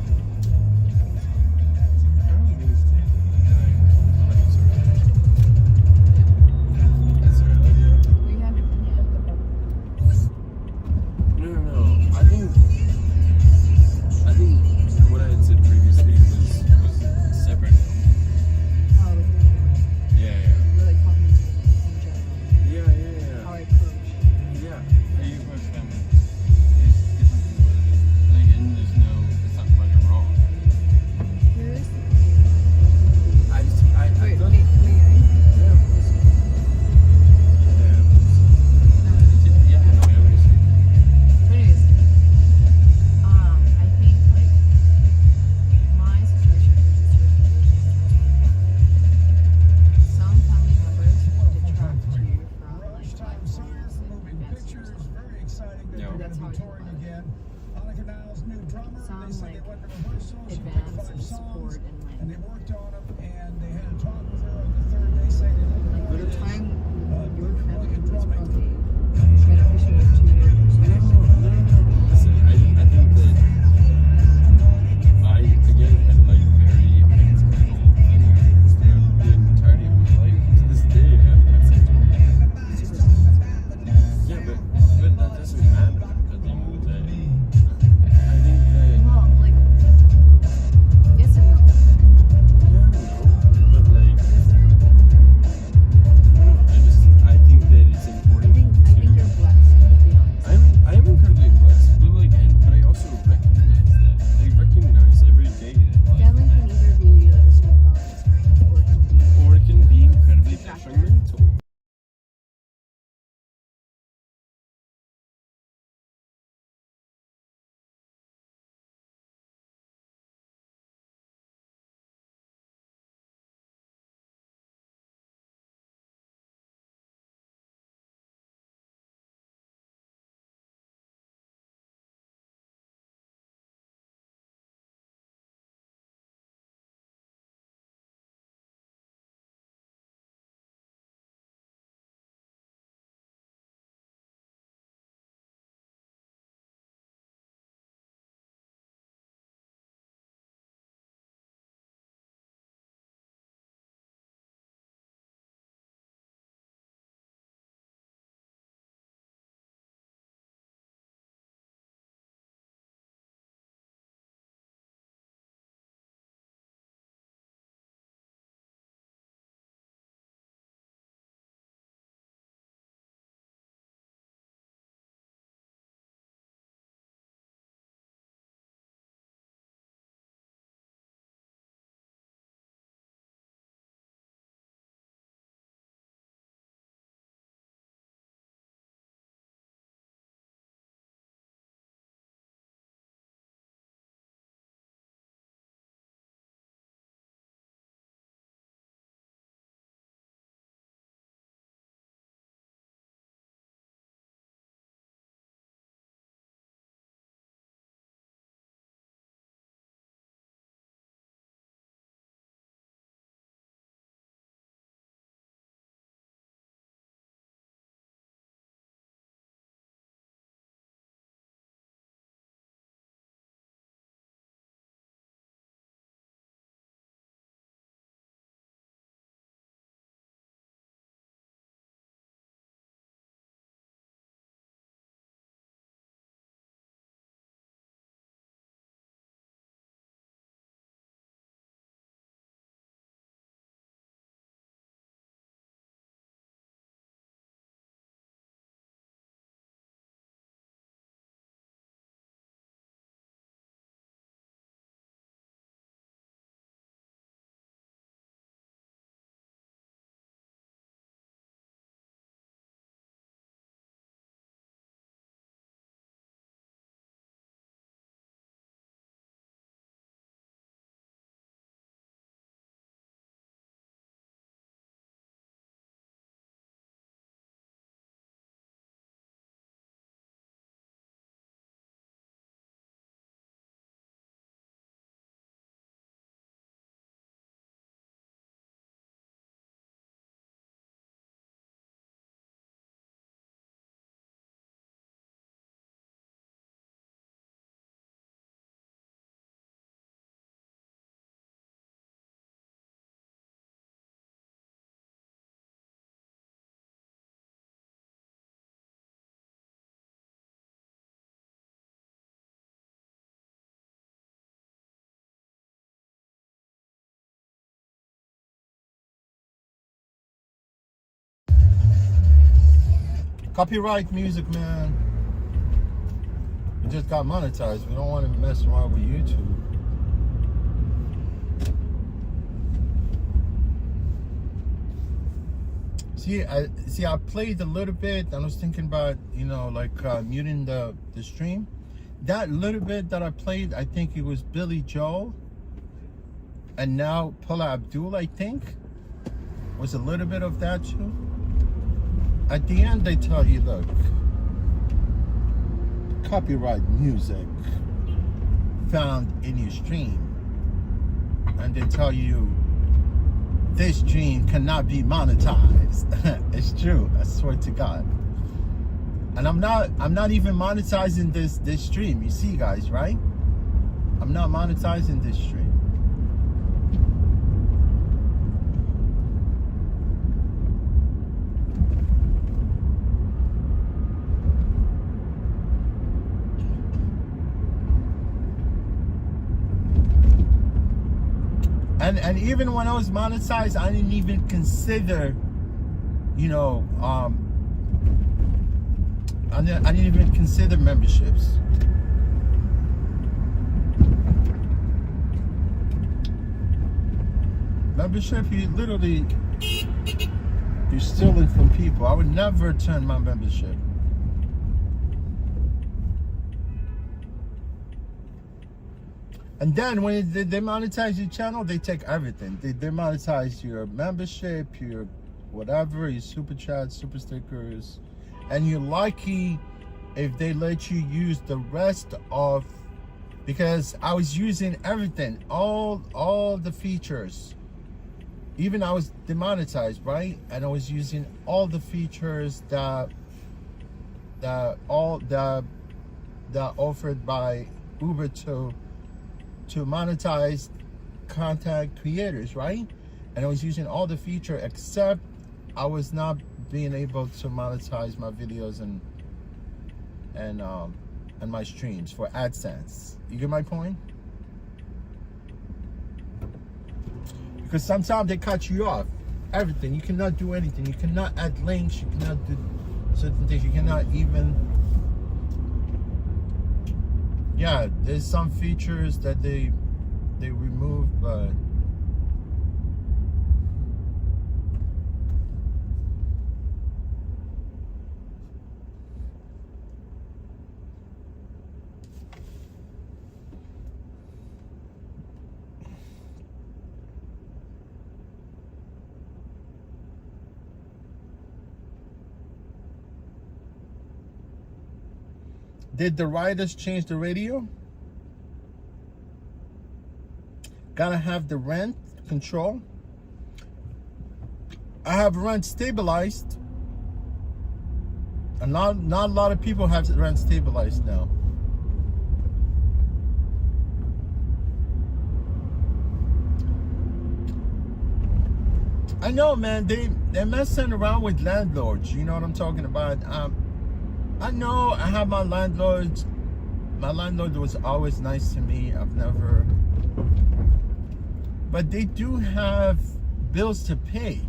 Copyright music, man. We just got monetized. We don't want to mess around with YouTube. I played a little bit. I was thinking about, like muting the stream. That little bit that I played, I think it was Billy Joel. And now Paula Abdul, I think, was a little bit of that too. At the end, they tell you, look, copyright music found in your stream. And they tell you, this stream cannot be monetized. It's true, I swear to God. And I'm not even monetizing this stream. You see, guys, right? I'm not monetizing this stream. And even when I was monetized, I didn't even consider, I didn't even consider memberships. Membership, you're stealing from people. I would never turn my membership. And then when they monetize your channel, they take everything. They monetize your membership, your whatever, your super chats, super stickers. And you're lucky if they let you use the rest of, because I was using everything, all the features. Even I was demonetized, right? And I was using all the features that offered by Uber to monetize content creators, right? And I was using all the feature, except I was not being able to monetize my videos and my streams for AdSense. You get my point? Because sometimes they cut you off. Everything. You cannot do anything. You cannot add links. You cannot do certain things. You cannot even... Yeah, there's some features that they remove, but... Did the riders change the radio? Gotta have the rent control. I have rent stabilized. And not a lot of people have rent stabilized now. I know, man, they're messing around with landlords. You know what I'm talking about? I know I have my landlords. My landlord was always nice to me. I've never... But they do have bills to pay.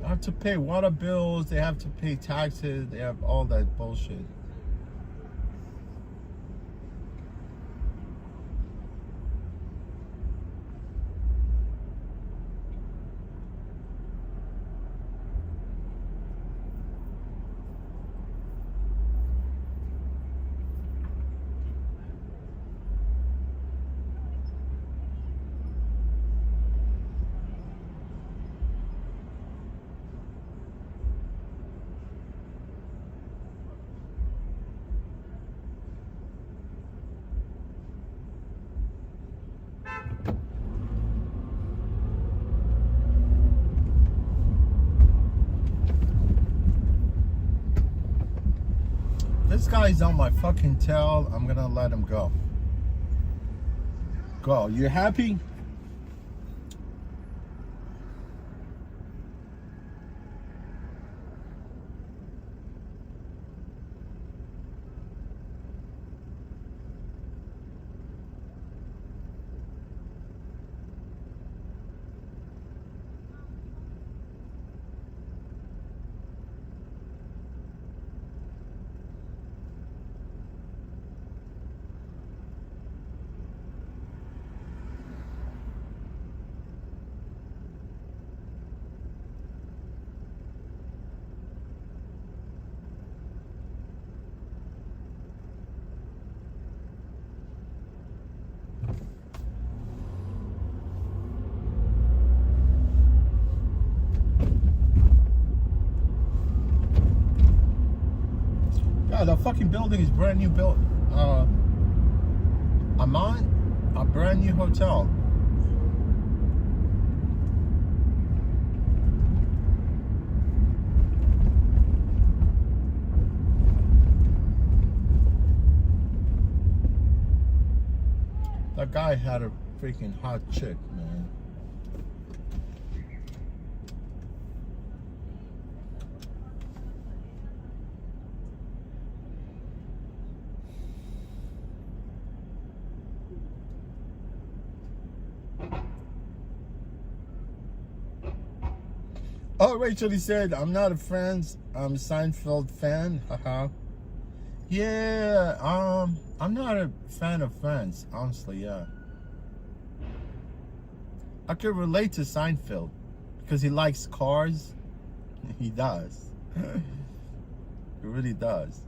They have to pay water bills. They have to pay taxes. They have all that bullshit. This guy's on my fucking tail. I'm gonna let him go. Go. You happy? Yeah, the fucking building is brand new built. Amman, a brand new hotel. That guy had a freaking hot chick, man. Oh, Rachel, he said, I'm not a Friends, I'm a Seinfeld fan. Haha. Yeah, I'm not a fan of Friends, honestly, yeah. I could relate to Seinfeld because he likes cars. He does. He really does.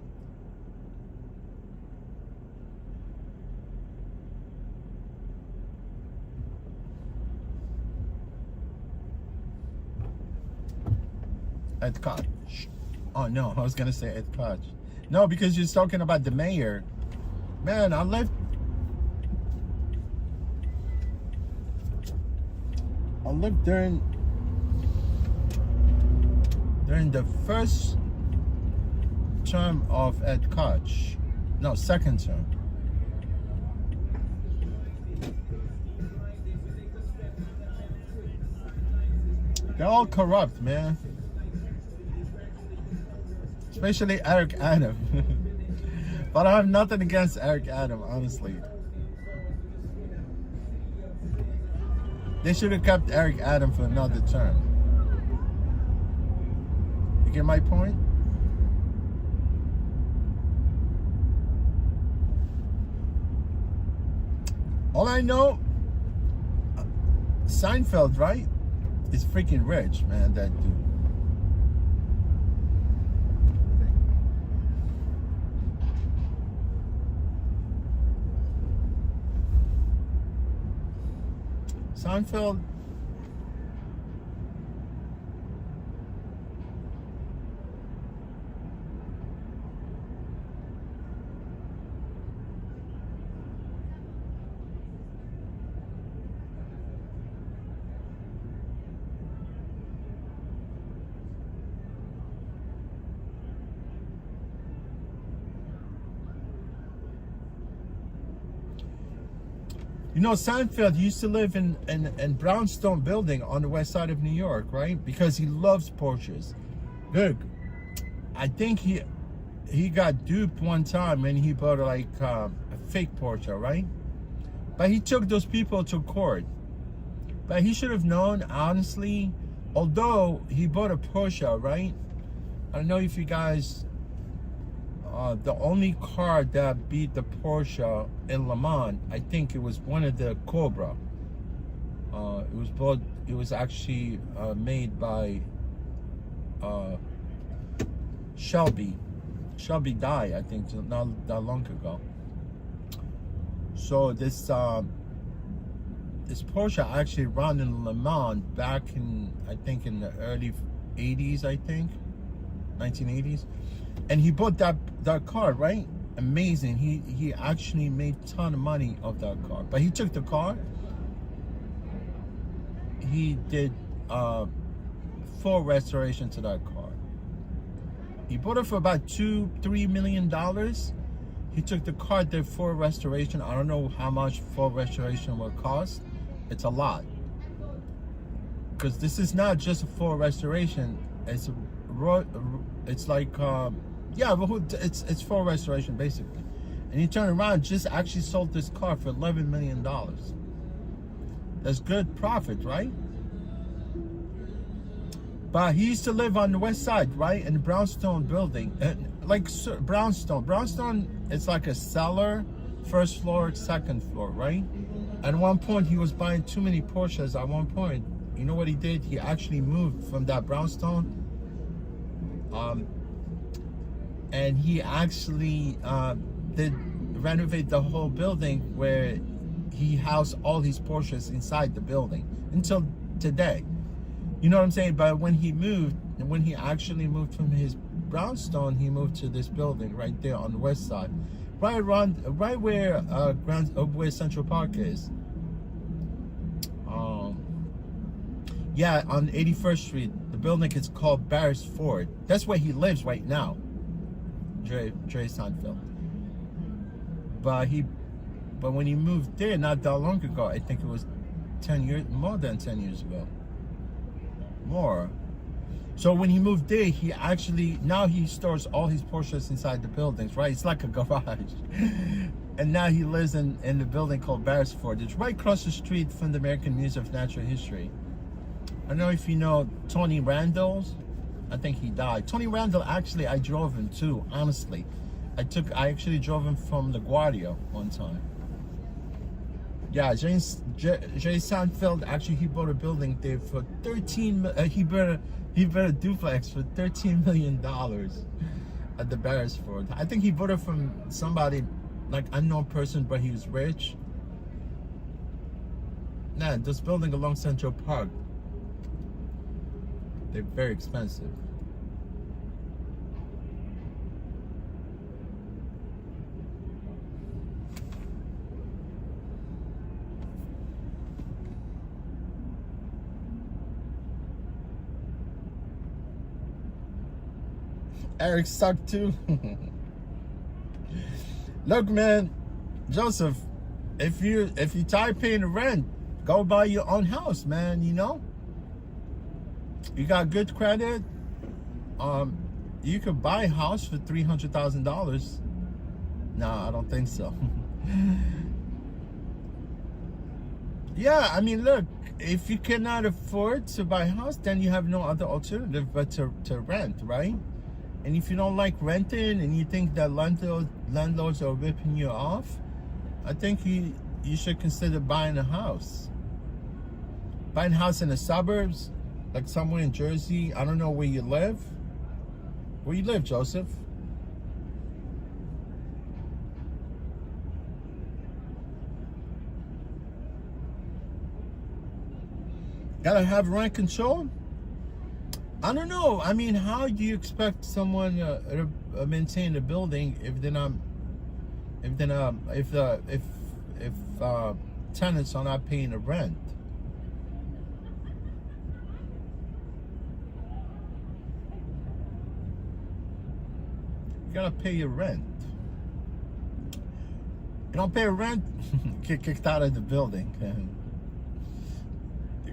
Ed Koch. Oh no, I was gonna say Ed Koch. No, because you're talking about the mayor. Man, I lived during the first term of Ed Koch. No, second term. They're all corrupt, man. Especially Eric Adam. But I have nothing against Eric Adam, honestly. They should have kept Eric Adam for another term. You get my point? All I know, Seinfeld, right? Is freaking rich, man, that dude. Seinfeld. You know, Seinfeld used to live in Brownstone building on the west side of New York, right? Because he loves Porsches. Look, I think he got duped one time and he bought like a fake Porsche, right? But he took those people to court. But he should have known, honestly, although he bought a Porsche, right? I don't know if you guys, the only car that beat the Porsche in Le Mans, I think it was one of the Cobra. It was actually made by Shelby. Shelby died, I think, not that long ago. So this Porsche actually ran in Le Mans back in, I think, in the early 80s, I think, 1980s. And he bought that car, right? Amazing. He actually made a ton of money off that car. But he took the car. He did full restoration to that car. He bought it for about $2-3 million. He took the car, did full restoration. I don't know how much full restoration will cost. It's a lot. Because this is not just a full restoration. It's like it's full restoration basically. And he turned around, just actually sold this car for $11 million. That's good profit, right? But he used to live on the west side, right, in the Brownstone building. Like Brownstone, it's like a cellar, first floor, second floor, right? At one point, he was buying too many Porsches. At one point, you know what he did? He actually moved from that Brownstone. And he actually did renovate the whole building where he housed all his Porsches inside the building until today. You know what I'm saying? But when he moved, and when he actually moved from his Brownstone, he moved to this building right there on the west side, right where Central Park is. Yeah, on 81st Street, the building is called Barris Ford. That's where he lives right now, Dre Seinfeld. But when he moved there not that long ago, I think it was 10 years, more than 10 years ago. More. So when he moved there, he actually, now he stores all his Porsches inside the buildings, right? It's like a garage. And now he lives in the building called Barris Ford. It's right across the street from the American Museum of Natural History. I don't know if you know Tony Randall's. I think he died. Tony Randall, actually, I drove him too, honestly. I actually drove him from LaGuardia one time. Yeah, Jay Seinfeld, actually, he bought a building there for he bought a duplex for $13 million at the Barris Ford. I think he bought it from somebody, like unknown person, but he was rich. Nah, this building along Central Park, they're very expensive. Eric sucked too. Look, man, Joseph, if you tired paying the rent, go buy your own house, man. You know, you got good credit. You could buy a house for $300,000. Nah, I don't think so. Yeah, I mean, look, if you cannot afford to buy a house, then you have no other alternative but to rent, right? And if you don't like renting and you think that landlords are ripping you off, I think you should consider buying a house. Buying a house in the suburbs, like somewhere in Jersey. I don't know where you live. Where you live, Joseph? Gotta have rent control? I don't know. I mean, how do you expect someone to maintain a building if tenants are not paying the rent? You gotta pay your rent. You don't pay rent, get kicked out of the building.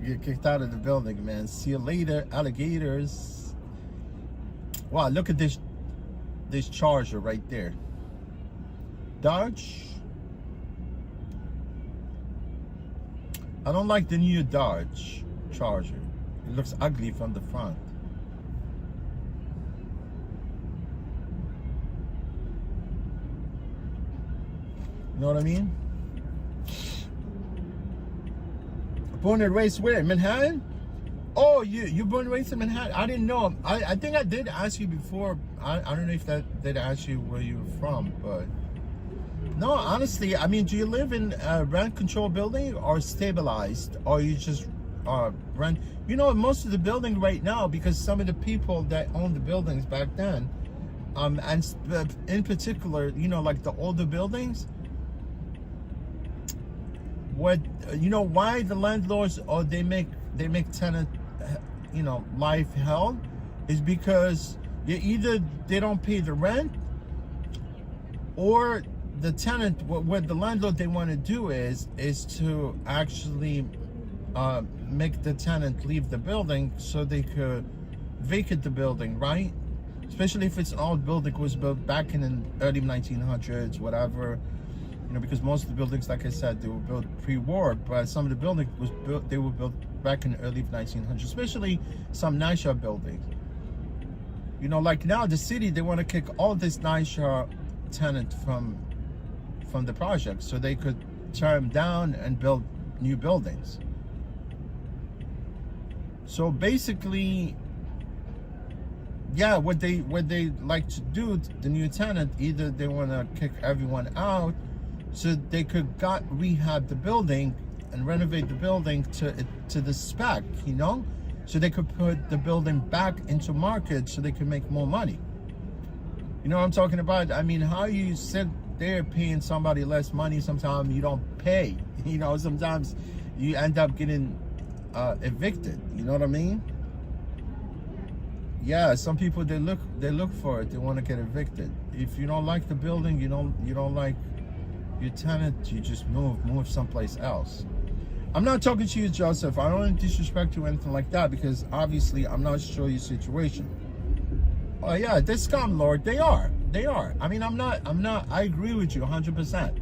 Get kicked out of the building, man. See you later, alligators. Wow, look at this Charger right there. Dodge. I don't like the new Dodge Charger. It looks ugly from the front. You know what I mean? Born and raised where? Manhattan? Oh, you born and raised in Manhattan? I didn't know. I think I did ask you before. I don't know if that did ask you where you were from, but no, honestly, I mean, do you live in a rent control building or stabilized, or you just rent? You know, most of the building right now, because some of the people that owned the buildings back then, and in particular, you know, like the older buildings. What, you know, why the landlords, or they make tenant, you know, life hell, is because either they don't pay the rent, or the tenant, what the landlord they want to do is to actually make the tenant leave the building so they could vacate the building, right? Especially if it's an old building, was built back in the early 1900s, whatever. You know, because most of the buildings, like I said, they were built pre-war, but some of the buildings they were built back in the early 1900s, especially some nicer buildings. You know, like now the city, they want to kick all this nicer tenant from the project so they could tear them down and build new buildings. So basically, yeah, what they like to do, the new tenant, either they want to kick everyone out so they could rehab the building and renovate the building to the spec, you know, so they could put the building back into market so they could make more money. You know what I'm talking about? I mean, how you sit there paying somebody less money, sometimes you don't pay. You know, sometimes you end up getting evicted. You know what I mean? Yeah, some people they look for it. They want to get evicted. If you don't like the building, you don't like your tenant, you just move someplace else. I'm not talking to you, Joseph. I don't want to disrespect you or anything like that, because obviously I'm not sure your situation. Oh yeah, they scum lord. They are. I mean, I'm not. I agree with you 100%.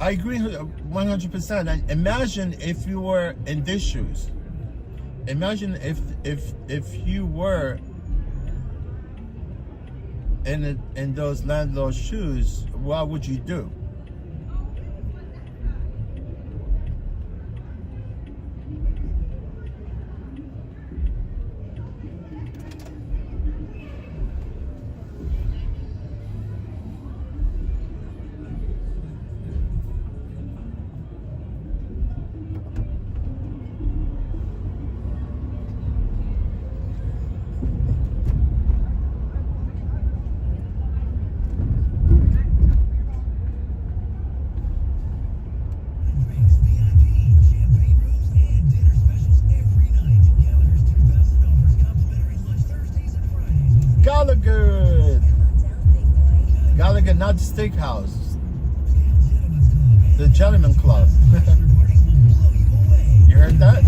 I agree 100%. And imagine if you were in these shoes. Imagine if you were in those landlord's shoes. What would you do? Gallagher, not the steakhouse. The Gentleman Club. You heard that?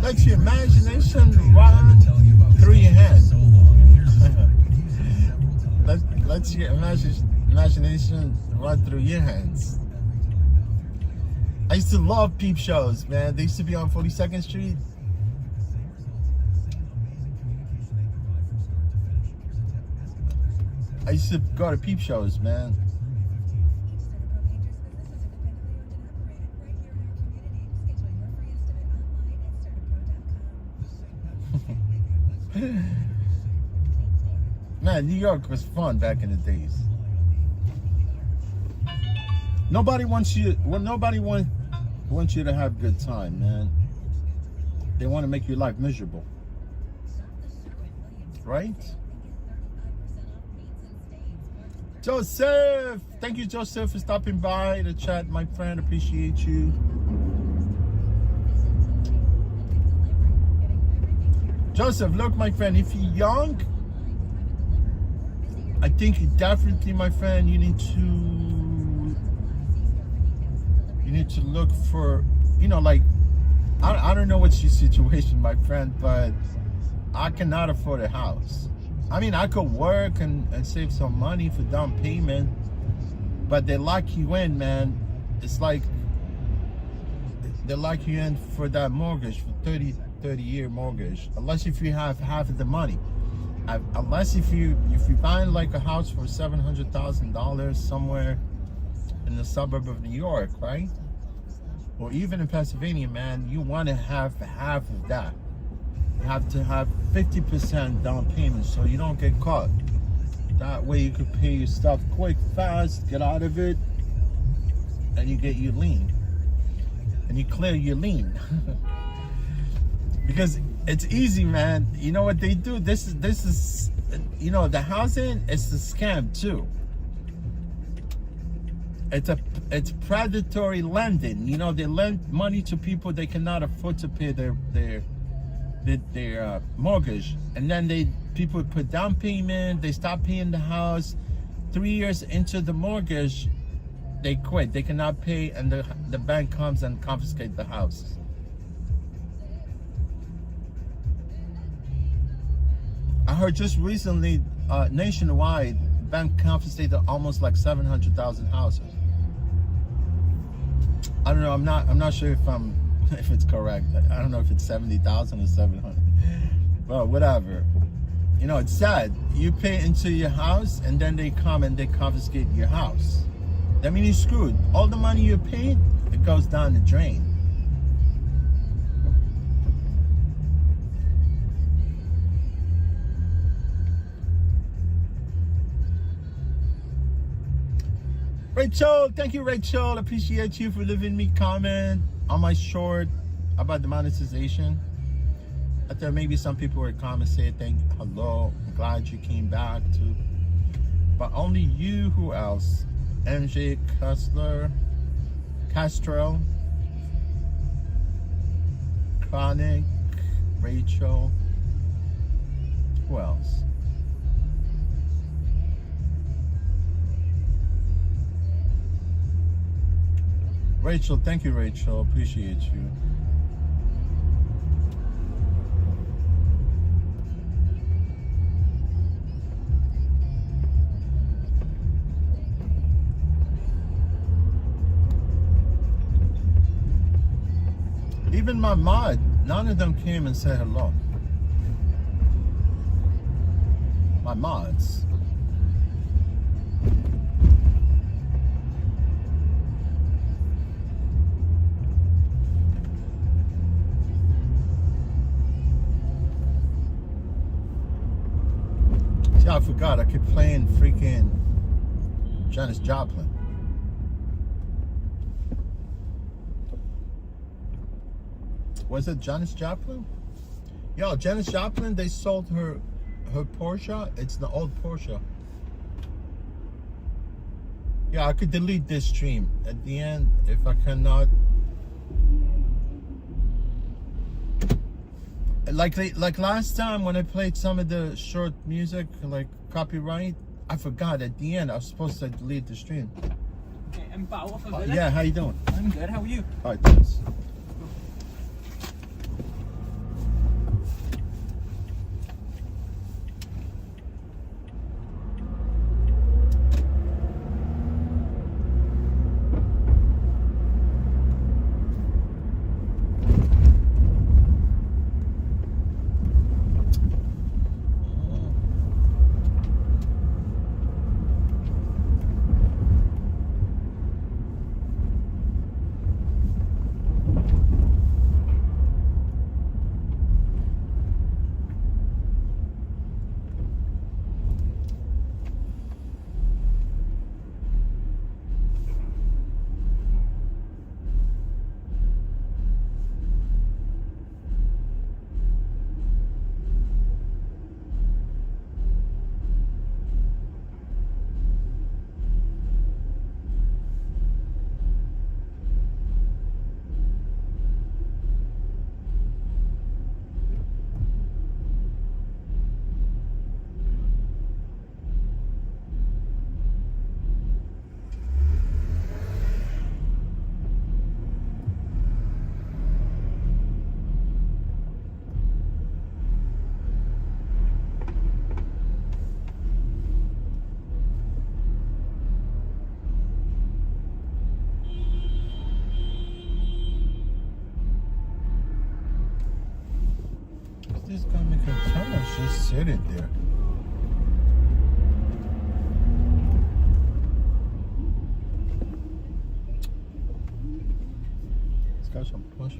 Let your imagination run through your hands. Let your imagination run through your hands. I used to love peep shows, man. They used to be on 42nd Street. I used to go to peep shows, man. Man, New York was fun back in the days. Nobody wants you. Well, nobody wants you to have a good time, man. They want to make your life miserable, right? Joseph, thank you, Joseph, for stopping by the chat, my friend. Appreciate you. Joseph, look, my friend, if you're young, I think you definitely, my friend, you need to look for, you know, like, I don't know what's your situation, my friend, but I cannot afford a house. I mean, I could work and save some money for down payment, but they lock you in, man. It's like they lock you in for that mortgage, for 30-year mortgage, unless if you have half of the money. Unless if you find like a house for $700,000 somewhere in the suburb of New York, right? Or even in Pennsylvania, man, you want to have half of that. You have to have 50% down payment so you don't get caught. That way you could pay your stuff quick, fast, get out of it, and you get your lien. And you clear your lien. Because it's easy, man. You know what they do? This is, you know, the housing is a scam too. It's predatory lending. You know, they lend money to people they cannot afford to pay their mortgage, and then people put down payment. They stop paying the house. 3 years into the mortgage, they quit. They cannot pay, and the bank comes and confiscate the house. I heard just recently, nationwide, bank confiscated almost like 700,000 houses. I don't know. I'm not sure if it's correct. I don't know if it's 70,000 or 700. Well, whatever. You know, it's sad. You pay into your house and then they come and they confiscate your house. That means you're screwed. All the money you paid, it goes down the drain. Rachel, thank you, Rachel. Appreciate you for leaving me comment on my short about the monetization. I thought maybe some people would come and say hello. I'm glad you came back too. But only you, who else? MJ Castro, Chronic, Rachel. Who else? Rachel, thank you, Rachel. Appreciate you. Even my mod, none of them came and said hello. My mods. See, I forgot. I kept playing freaking Janis Joplin. Was it Janis Joplin? Yo, Janis Joplin, they sold her Porsche. It's the old Porsche. Yeah, I could delete this stream at the end if I cannot. Like last time when I played some of the short music, like copyright, I forgot at the end I was supposed to delete the stream. Okay, Yeah, how you doing? I'm good. How are you? All right, thanks. This guy making tunnels just sitting there. It's got some push.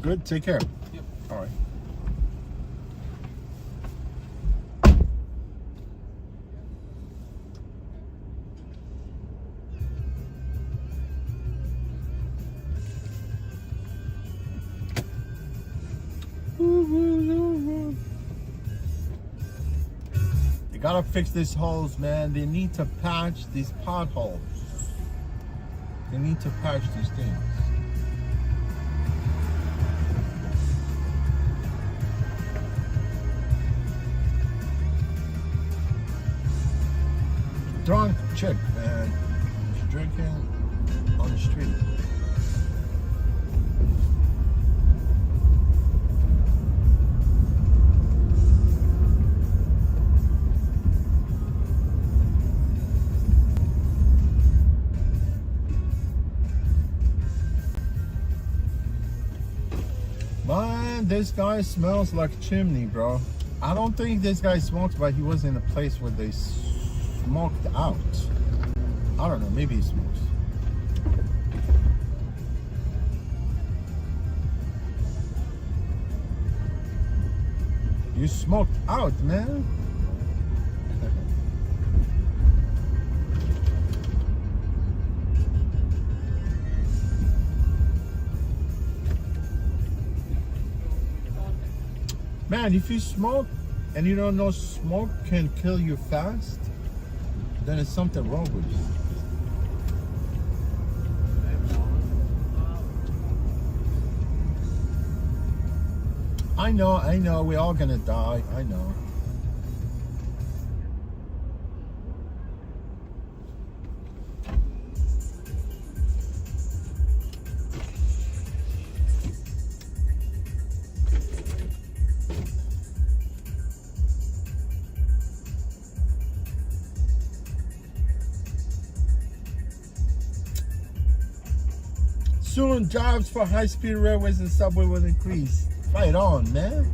Good. Take care. Yep. All right. They gotta fix these holes, man. They need to patch these potholes. They need to patch these things. Drunk chick, man. She's drinking on the street. Man, this guy smells like chimney, bro. I don't think this guy smokes, but he was in a place where they smoked out. I don't know, maybe he smokes. You smoked out, man. Man, if you smoke and you don't know smoke can kill you fast, then there's something wrong with you. I know, we're all gonna die, I know. Soon, jobs for high-speed railways and subway will increase. Fight on, man.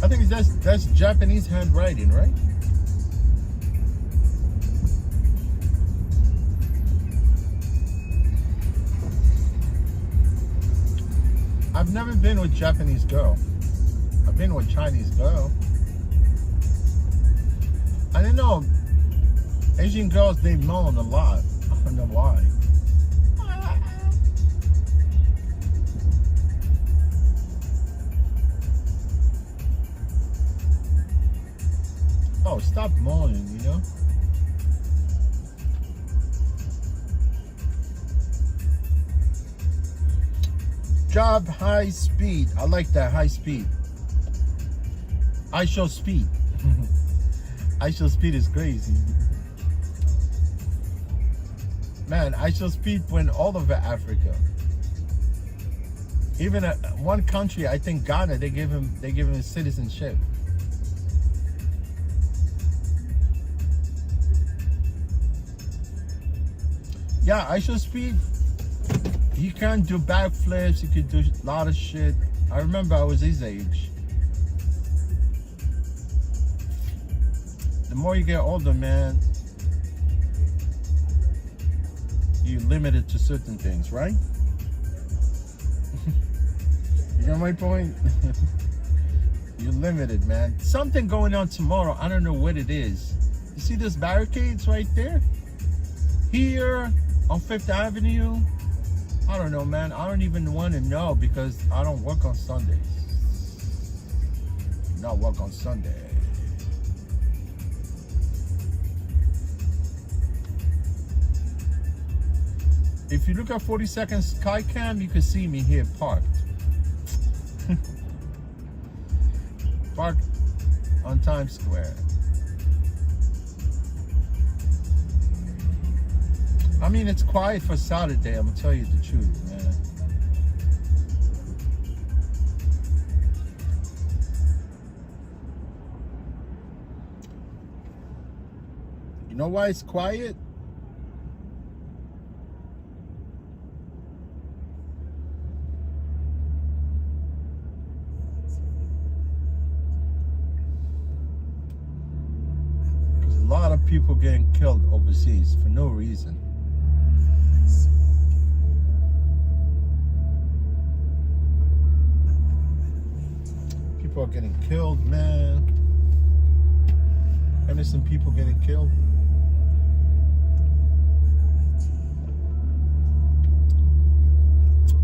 I think that's Japanese handwriting, right? I've never been with Japanese girl. I've been with Chinese girl. I don't know. Asian girls, they moan a lot. I don't know why. Oh, stop moaning, you know? Job high speed. I like that, high speed. I show speed. I show speed is crazy. Man, I show speed went all over Africa. Even one country, I think Ghana, they give him citizenship. Yeah, I show speed. You can do backflips. You can do a lot of shit. I remember I was his age. The more you get older, man, you're limited to certain things, right? You got my point? You're limited, man. Something going on tomorrow. I don't know what it is. You see those barricades right there? Here on 5th Avenue? I don't know, man. I don't even want to know because I don't work on Sundays. Not work on Sunday. If you look at 42nd Skycam, you can see me here parked. Parked on Times Square. I mean, it's quiet for Saturday, I'm gonna tell you the truth, man. You know why it's quiet? people getting killed overseas for no reason. People are getting killed, man. Innocent people getting killed.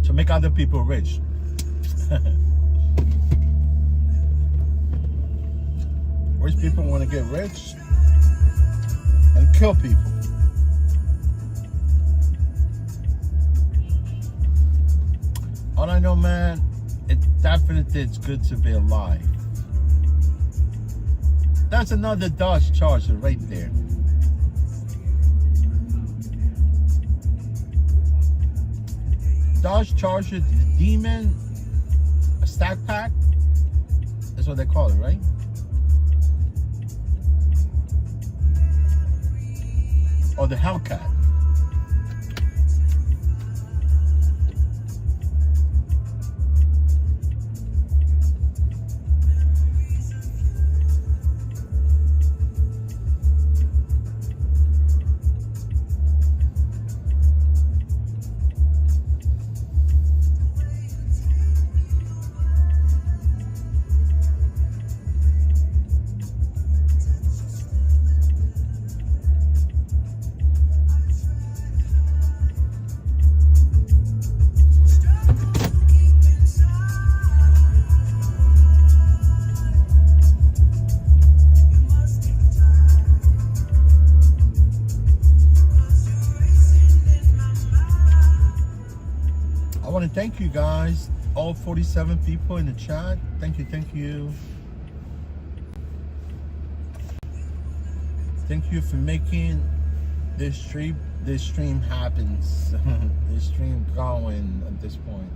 To make other people rich. Rich people want to get rich and kill people. All I know, man, it's good to be alive. That's another Dodge Charger right there. Dodge Charger, the Demon, a stack pack. That's what they call it, right? Or the Hellcat. I want to thank you guys, all 47 people in the chat. Thank you, thank you. Thank you for making this stream happens. This stream going at this point.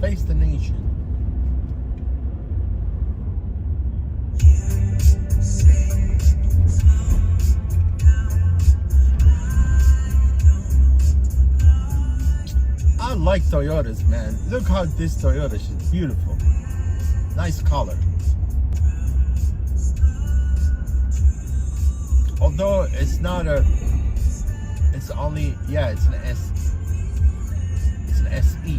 Face the nation. I like Toyotas, man. Look how this Toyota is beautiful. Nice color. Although it's not a, it's only, yeah, it's an S, it's an SE.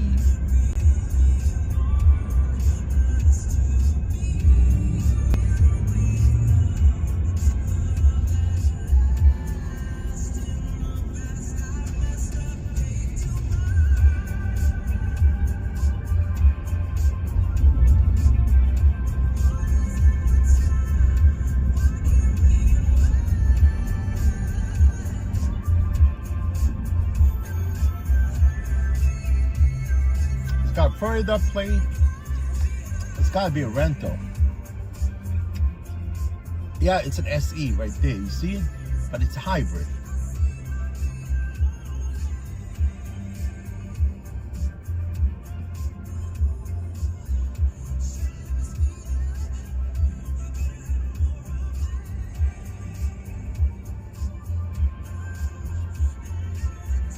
Florida plate. It's gotta be a rental. Yeah, it's an SE right there. You see it? But it's hybrid.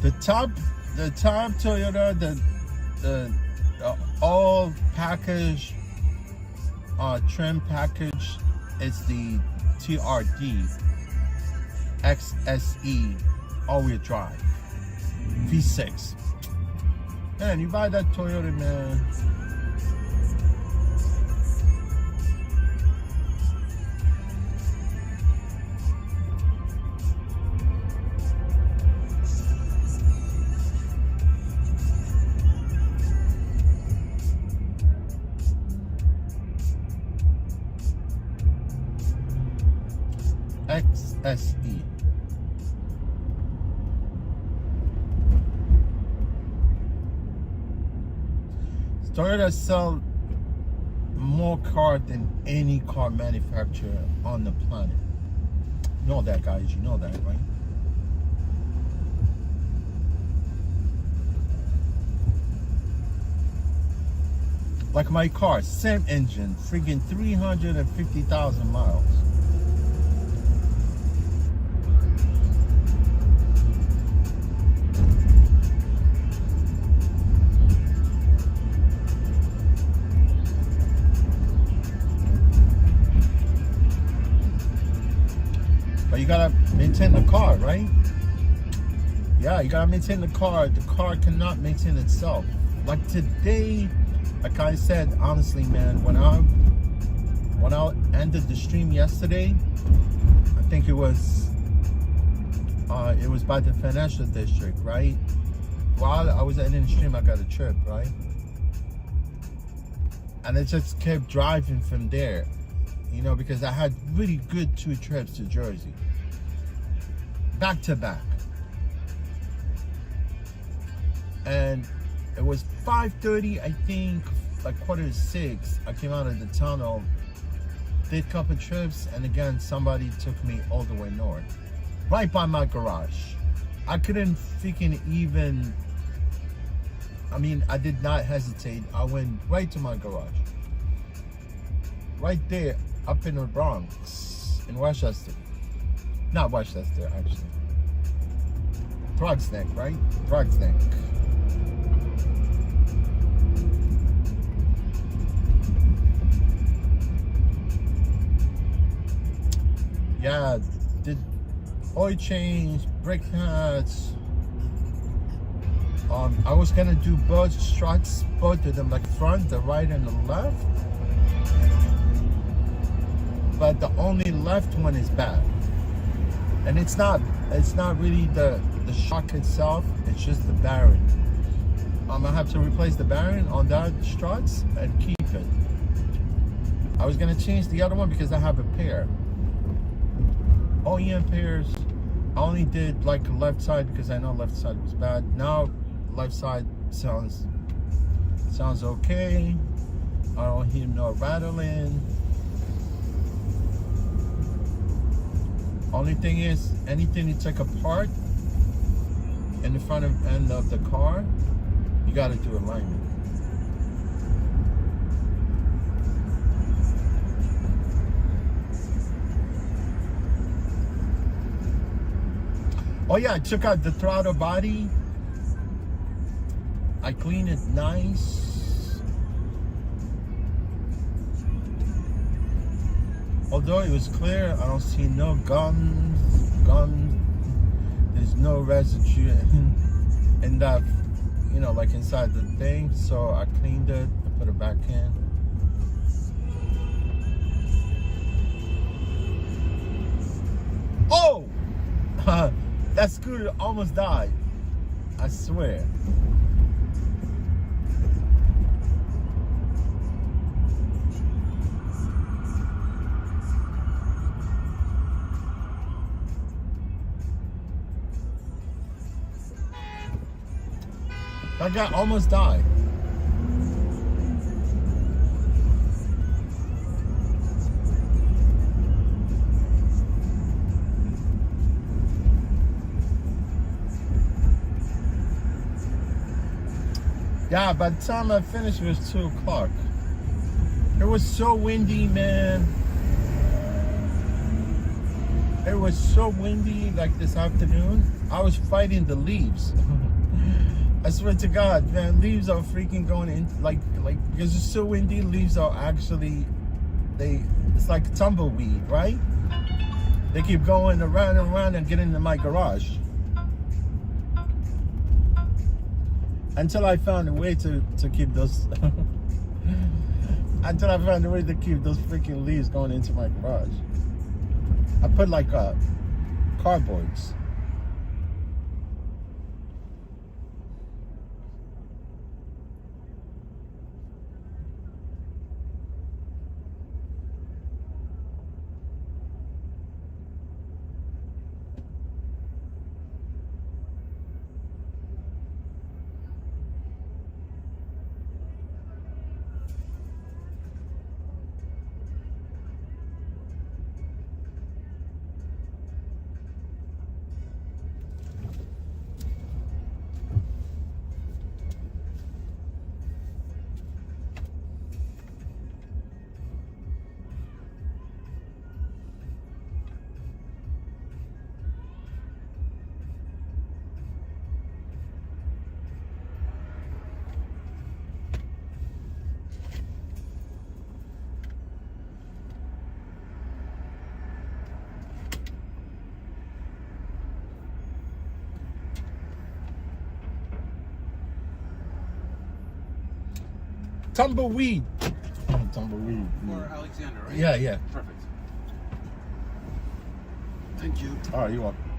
The top Toyota, the all package trim package is the TRD XSE all-wheel drive V6. Man, you buy that Toyota, man. XSE. Toyota sell more cars than any car manufacturer on the planet. You know that, guys. You know that, right? Like my car, same engine, freaking 350,000 miles. you gotta maintain the car, right? Yeah, you gotta maintain the car. The car cannot maintain itself. Like today, like I said, honestly, man, when I ended the stream yesterday, I think it was by the financial district, right? While I was ending the stream, I got a trip, right? And it just kept driving from there, you know, because I had really good 2 trips to Jersey, back to back. And it was 5:30, I think, like 5:45. I came out of the tunnel, did a couple trips, and again, somebody took me all the way north, right by my garage. I couldn't freaking even, I mean, I did not hesitate. I went right to my garage. Right there, up in the Bronx, in Westchester. Not Westchester, actually. Throgs Neck, right? Throgs Neck. Yeah, did oil change, brake pads. I was gonna do both struts, both of them, like front, the right and the left. But the only left one is bad. And it's not really the shock itself, it's just the bearing. I have to replace the bearing on that struts and keep it. I was gonna change the other one because I have a pair. OEM pairs. I only did like left side because I know left side was bad. Now left side sounds okay. I don't hear no rattling. Only thing is, anything you take apart in the front end of the car, you got to do alignment. Oh yeah, I took out the throttle body. I cleaned it nice. Although it was clear, I don't see no guns. There's no residue in that, you know, like inside the thing. So I cleaned it, I put it back in. Oh! That scooter almost died. I swear. That guy almost died. Yeah, by the time I finished, it was 2 o'clock. It was so windy, man. It was so windy, like this afternoon. I was fighting the leaves. I swear to God, man, leaves are freaking going in, like because it's so windy, leaves are actually, it's like tumbleweed, right? They keep going around and around and getting into my garage. Until I found a way to keep those, until I found a way to keep those freaking leaves going into my garage. I put like cardboards. Tumbleweed. Tumbleweed. For Alexander, right? Yeah, yeah. Perfect. Thank you. All right, you're welcome.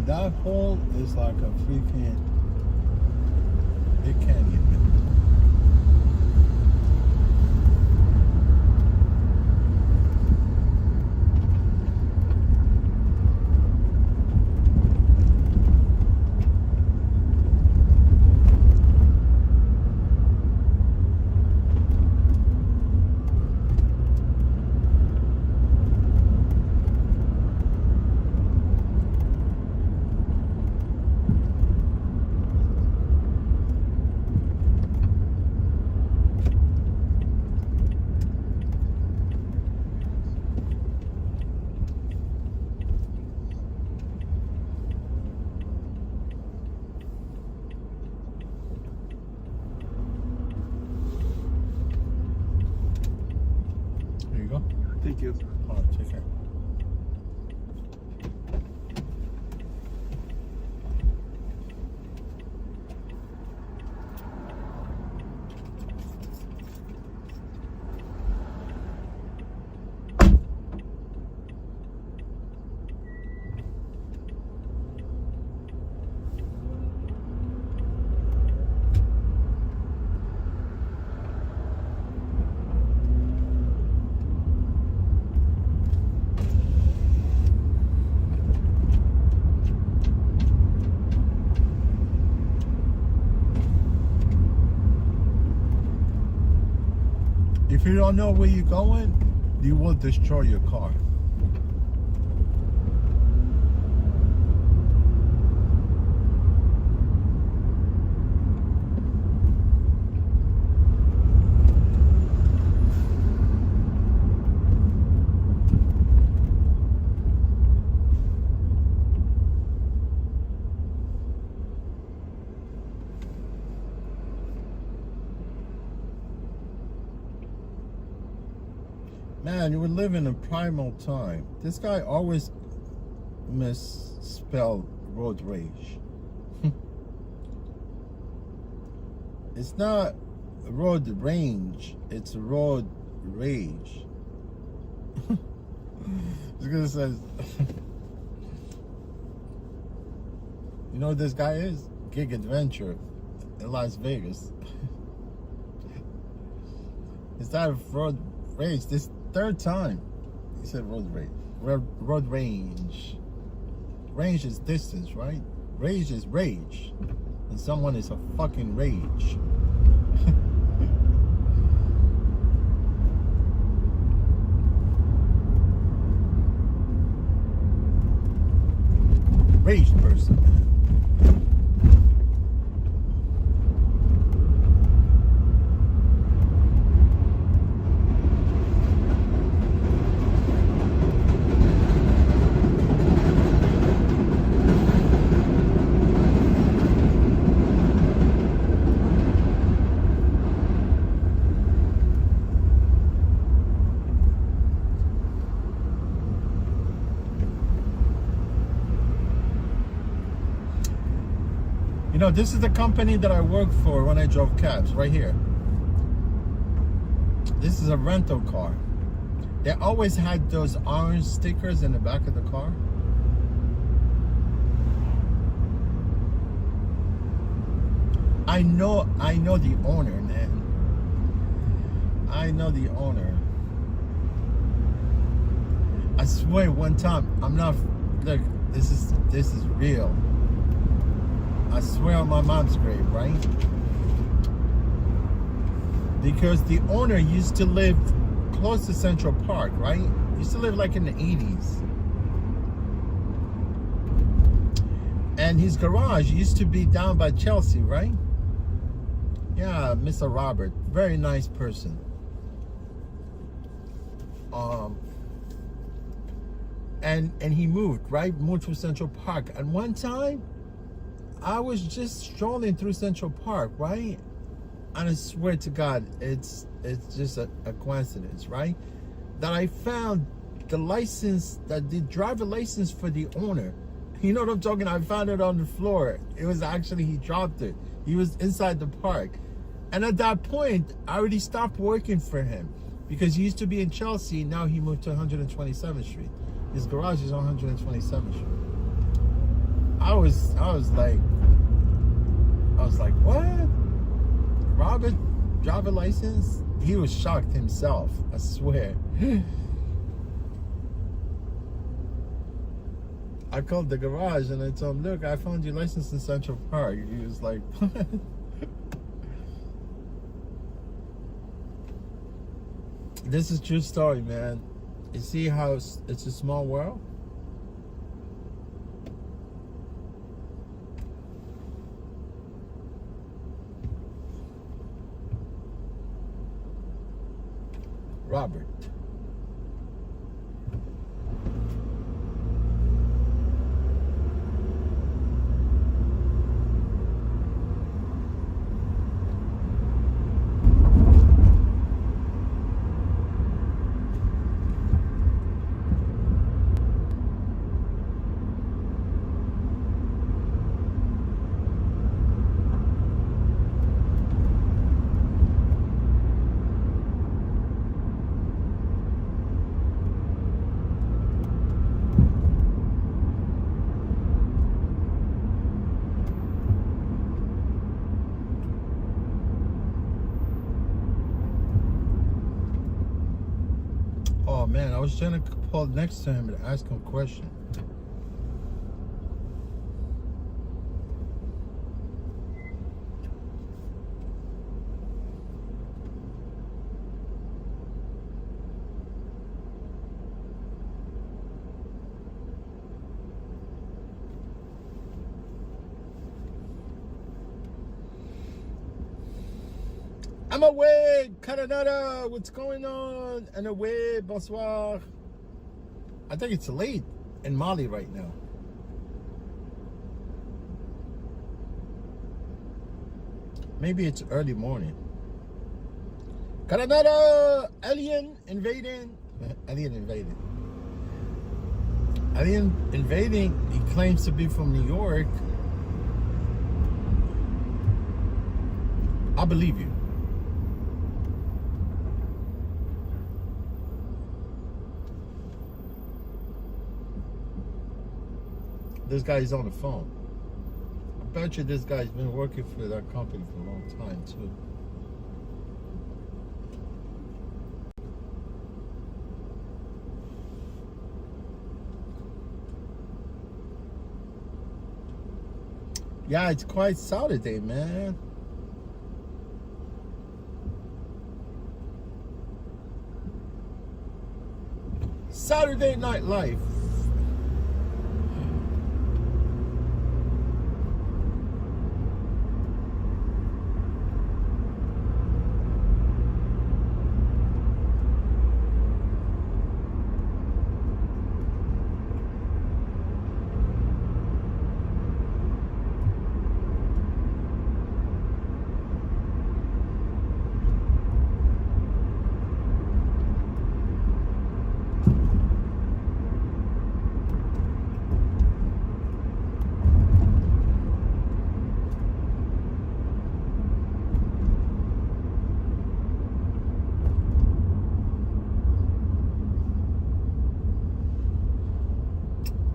man, that hole is like a freaking big canyon. Thank you. All right, take care. If you don't know where you're going, you will destroy your car. Man, you were living in primal time. This guy always misspelled road rage. It's not road range, it's road rage. This guy says, you know what this guy is? Gig Adventure in Las Vegas. Is that road rage? This third time he said road rage. Road range. Range is distance, right? Rage is rage. And someone is a fucking rage. Raged person. You know, this is the company that I worked for when I drove cabs, right here. This is a rental car. They always had those orange stickers in the back of the car. I know the owner, man. I know the owner. I swear one time, look, this is real. I swear on my mom's grave, right? Because the owner used to live close to Central Park, right? Used to live like in the 80s. And his garage used to be down by Chelsea, right? Yeah, Mr. Robert, very nice person. And he moved, right? Moved to Central Park. And one time, I was just strolling through Central Park, right? And I swear to God, it's just a coincidence, right? That I found the driver license for the owner. You know what I'm talking about? I found it on the floor. It was actually, he dropped it. He was inside the park. And at that point, I already stopped working for him because he used to be in Chelsea. Now he moved to 127th Street. His garage is on 127th Street. I was like, what? Robert, driver license? He was shocked himself, I swear. I called the garage and I told him, look, I found your license in Central Park. He was like, what? This is true story, man. You see how it's a small world? Robert. Oh man, I was trying to pull next to him and ask him a question. I'm away, Canada. What's going on? And away, bonsoir. I think it's late in Mali right now. Maybe it's early morning. Canada, alien invading. Alien invading. Alien invading. He claims to be from New York. I believe you. This guy's on the phone. I bet you this guy's been working for that company for a long time too. Yeah, it's quite Saturday, man. Saturday Night Live.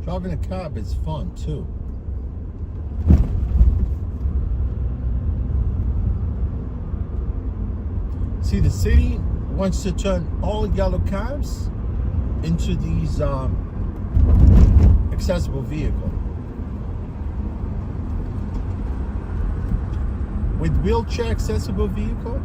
Driving a cab is fun too. See, the city wants to turn all yellow cabs into these accessible vehicle. With wheelchair accessible vehicle,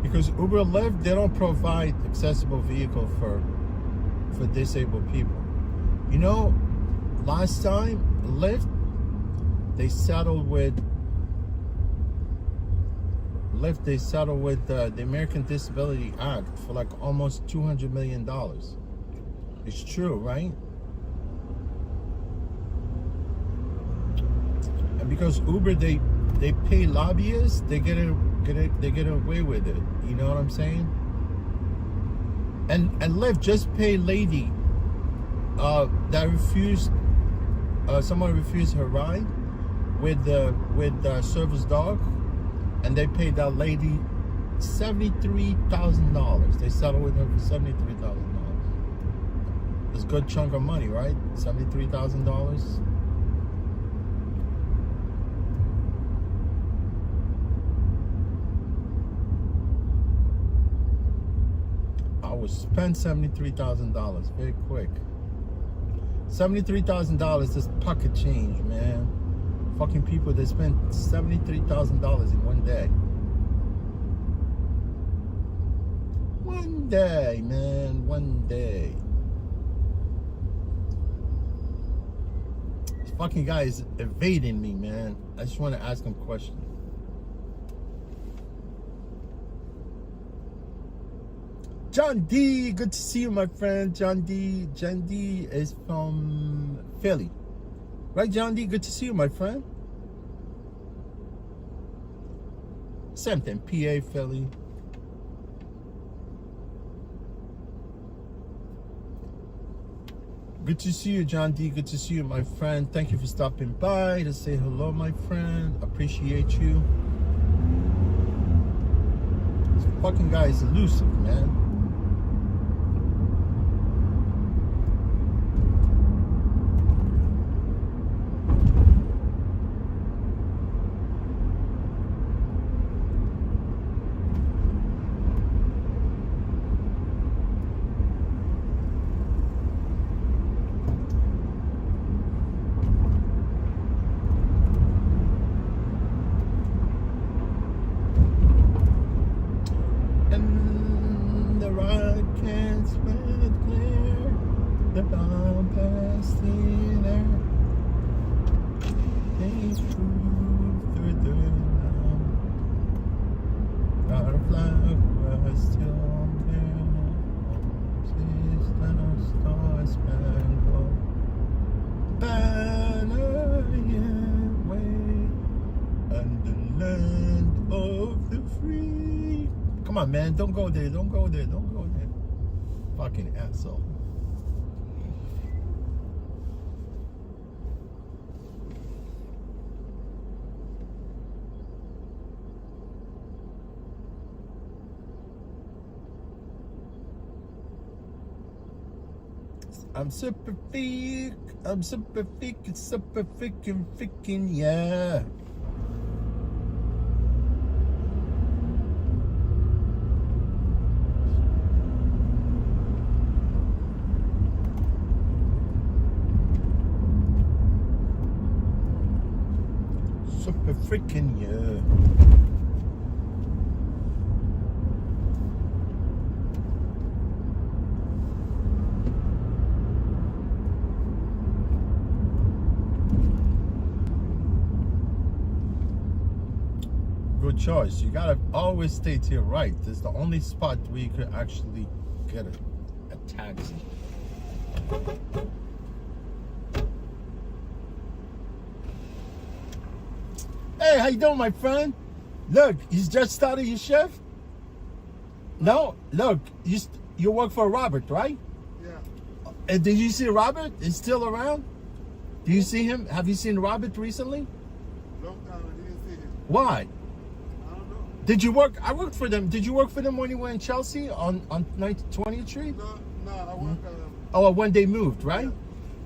because Uber and Lyft, they don't provide accessible vehicle for disabled people. You know, last time Lyft, they settled with the American Disability Act for like almost $200 million. It's true, right? And because Uber, they pay lobbyists, they get away with it. You know what I'm saying? And Lyft just paid lady that refused. Someone refused her ride with the service dog, and they paid that lady $73,000. They settled with her for $73,000. It's a good chunk of money, right? $73,000. I would spend $73,000 very quick. $73,000 is pocket change, man. Fucking people, they spend $73,000 in one day. One day, man, one day. This fucking guy is evading me, man. I just want to ask him questions. John D, good to see you, my friend. John D is from Philly. Right, John D, good to see you, my friend. Same thing, PA, Philly. Good to see you, John D. Good to see you, my friend. Thank you for stopping by to say hello, my friend. Appreciate you. This fucking guy is elusive, man. Come on, man, don't go there, don't go there, don't go there. Fucking asshole. I'm super freak, it's super freaking, yeah. Super freaking, yeah. Good choice. You gotta always stay to your right. This is the only spot where you could actually get a taxi. Hey, how you doing, my friend? Look, you just started your shift? No? Look, you work for Robert, right? Yeah. Did you see Robert? Is still around? Do you see him? Have you seen Robert recently? Long time, I didn't see him. Why? I don't know. Did you work? I worked for them. Did you work for them when you were in Chelsea on 20th Street? No, I work Oh, when they moved, right? Yeah.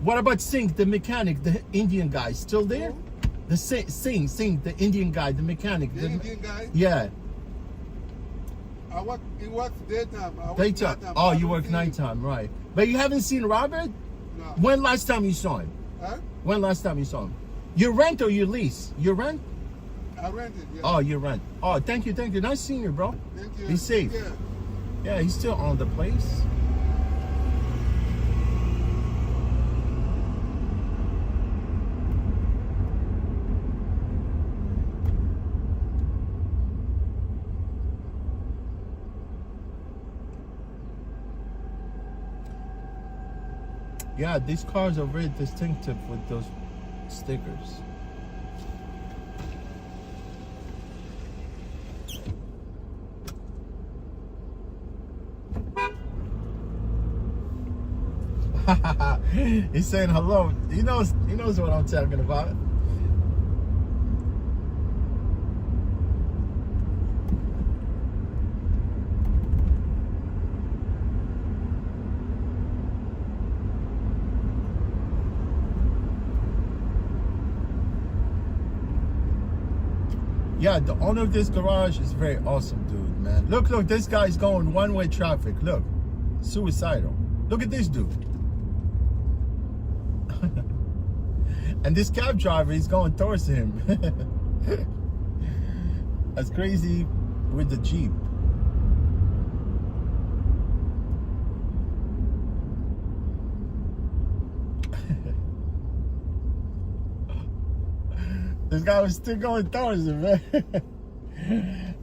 What about Singh, the mechanic, the Indian guy? Still there? Who? The Singh, the Indian guy, the mechanic. The Indian guy? Yeah. He works daytime. I work Daytime. nighttime. Oh, you work nighttime, right. But you haven't seen Robert? No. When last time you saw him? Huh? When last time you saw him? You rent or you lease? You rent? I rented, yeah. Oh, you rent. Oh, thank you. Nice seeing you, bro. Thank you. Be safe. Yeah. Yeah, he's still on the place. Yeah, these cars are very distinctive with those stickers. He's saying hello. He knows what I'm talking about. Yeah, the owner of this garage is very awesome, dude, man. Look, this guy's going one-way traffic. Look, suicidal. Look at this dude. And this cab driver is going towards him. That's crazy with the Jeep. This guy was still going towards him, man.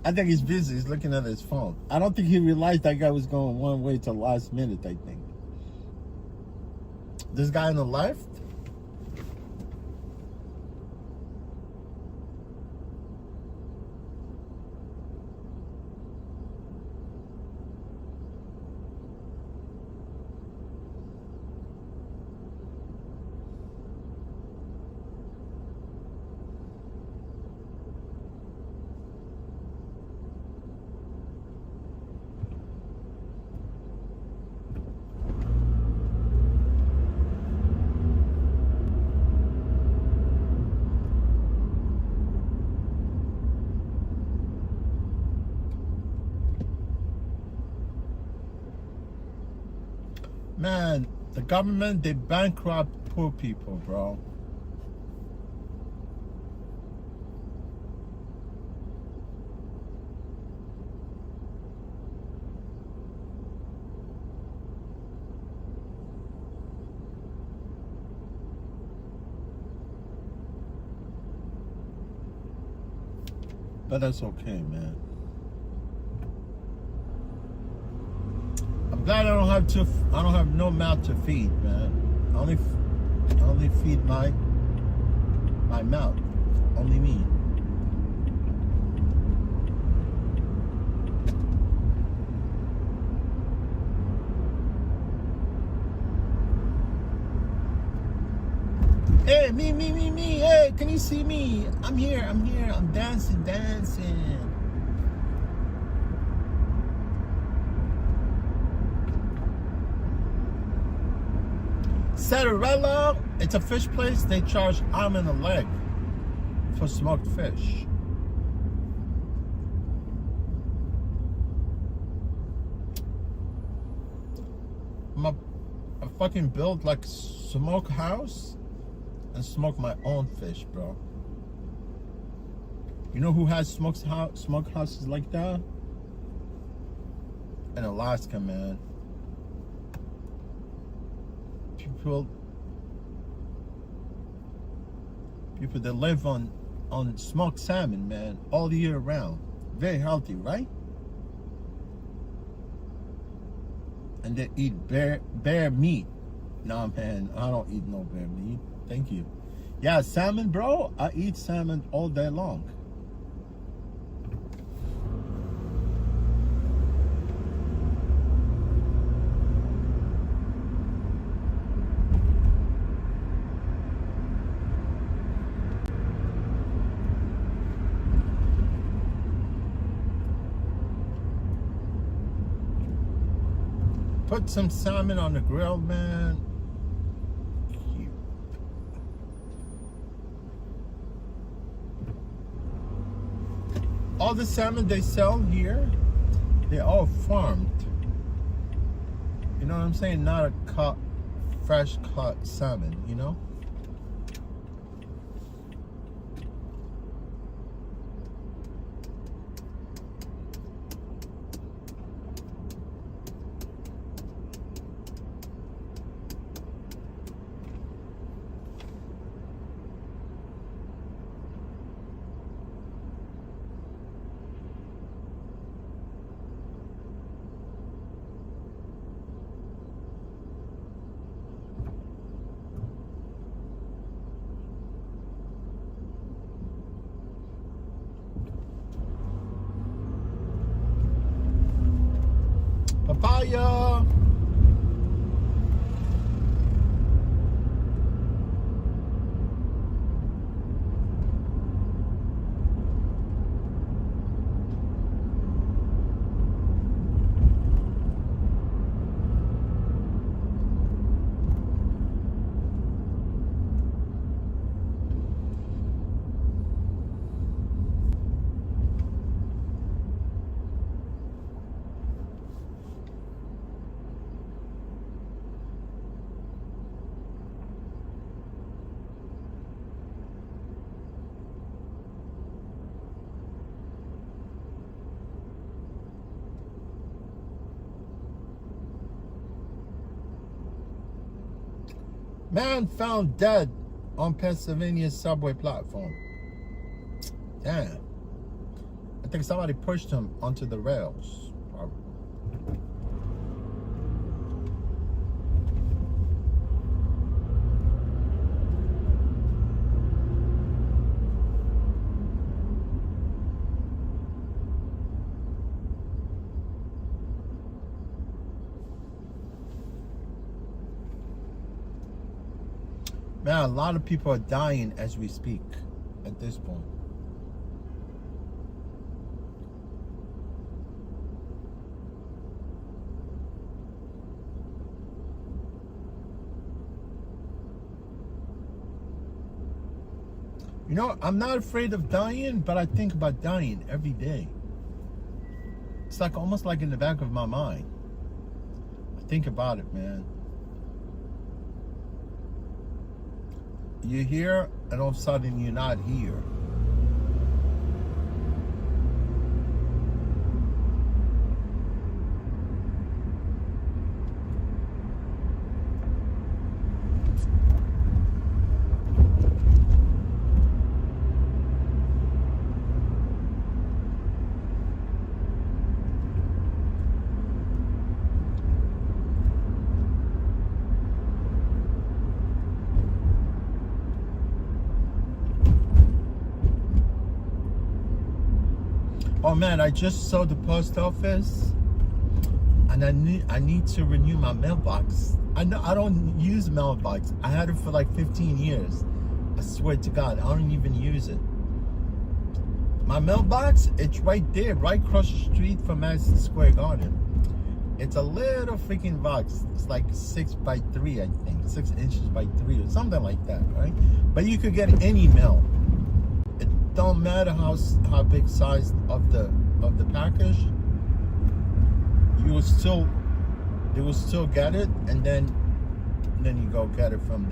I think he's busy. He's looking at his phone. I don't think he realized that guy was going one way till last minute, I think. This guy on the left? Man, the government, they bankrupt poor people, bro. But that's okay, man. I'm glad I don't have no mouth to feed, man. I only feed my mouth. Only me. Hey, me. Hey, can you see me? I'm here. I'm dancing. Satarella, it's a fish place. They charge arm and a leg for smoked fish. I fucking build like smokehouse and smoke my own fish, bro. You know who has smokehouses like that? In Alaska, man. People that live on smoked salmon, man, all year round. Very healthy, right? And they eat bear meat. Nah, man, I don't eat no bear meat. Thank you. Yeah, salmon, bro. I eat salmon all day long. Put some salmon on the grill, man. Cute. All the salmon they sell here, they're all farmed. You know what I'm saying? Not a fresh caught salmon, you know? Papaya. Man found dead on Pennsylvania subway platform. Damn. I think somebody pushed him onto the rails. Probably. Man, a lot of people are dying as we speak at this point. You know, I'm not afraid of dying, but I think about dying every day. It's like almost like in the back of my mind. I think about it, man. You're here, and all of a sudden you're not here. Oh man, I just saw the post office, and I need to renew my mailbox. I don't use mailbox. I had it for like 15 years. I swear to God, I don't even use it. My mailbox, it's right there, right across the street from Madison Square Garden. It's a little freaking box. It's like 6 by 3, I think, 6 inches by 3 or something like that, right? But you could get any mail. Don't matter how big size of the package, you will still get it, and then you go get it from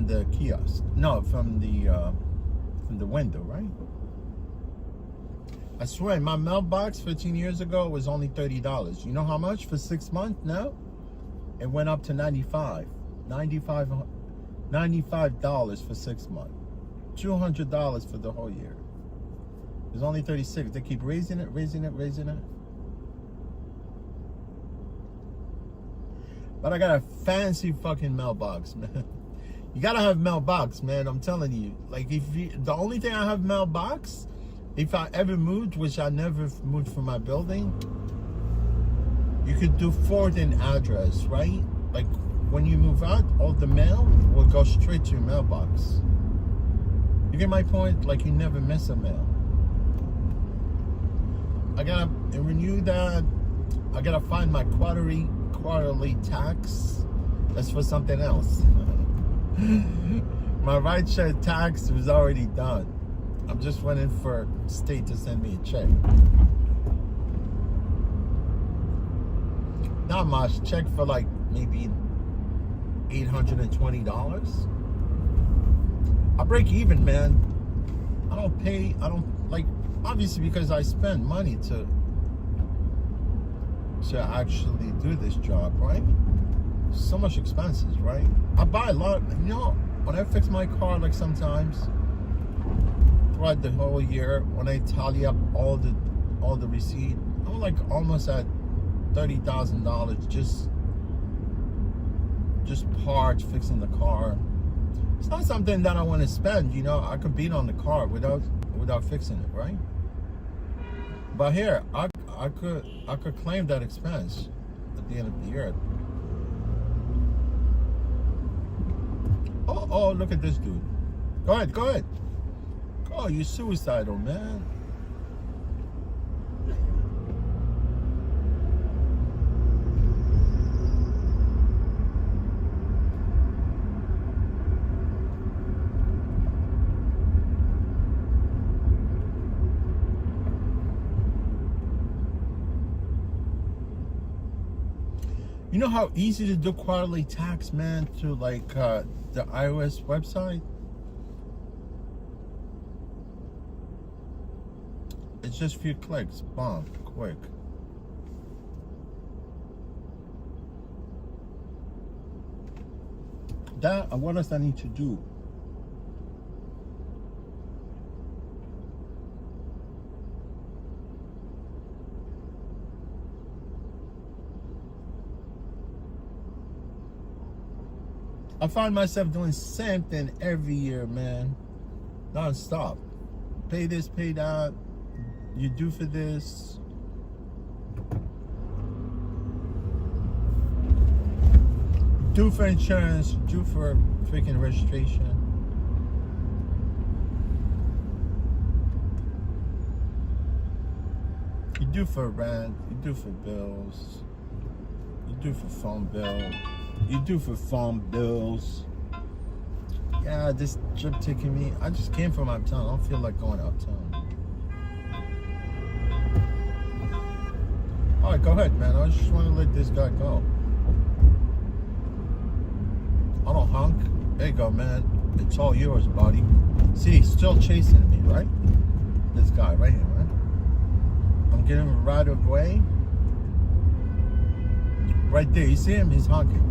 the kiosk. No, from the window, right? I swear, my mailbox 15 years ago was only $30. You know how much for 6 months now? It went up to $95 for 6 months. $200 for the whole year. It's only 36. They keep raising it. But I got a fancy fucking mailbox, man. You gotta have mailbox, man. I'm telling you. Like, the only thing I have mailbox, if I ever moved, which I never moved from my building, you could do forwarding address, right? Like, when you move out, all the mail will go straight to your mailbox. You get my point? Like, you never miss a mail. I gotta renew that. I gotta find my quarterly tax. That's for something else. My ride share tax was already done. I'm just waiting for state to send me a check. Not much. Check for like maybe $820. I break even, man. I don't like, obviously, because I spend money to actually do this job, right? So much expenses, right? I buy a lot. You know, when I fix my car, like sometimes throughout the whole year, when I tally up all the receipt, I'm like almost at $30,000 just parts, fixing the car. It's not something that I want to spend, you know. I could beat on the car without fixing it, right? But here, I could claim that expense at the end of the year. Oh, look at this dude. Go ahead. Oh, you're suicidal, man. You know how easy to do quarterly tax, man, through like the iOS website? It's just a few clicks, boom, quick. that, what else I need to do? I find myself doing the same thing every year, man. Non-stop. Pay this, pay that. You do for this. Do for insurance. Do for freaking registration. You do for rent. You do for bills. You do for phone bill. You do for phone bills. Yeah, this trip taking me. I just came from uptown. I don't feel like going uptown. Alright, go ahead, man. I just want to let this guy go. I don't honk. There you go, man. It's all yours, buddy. See, he's still chasing me, right? This guy right here, right? I'm getting him right away. Right there. You see him? He's honking.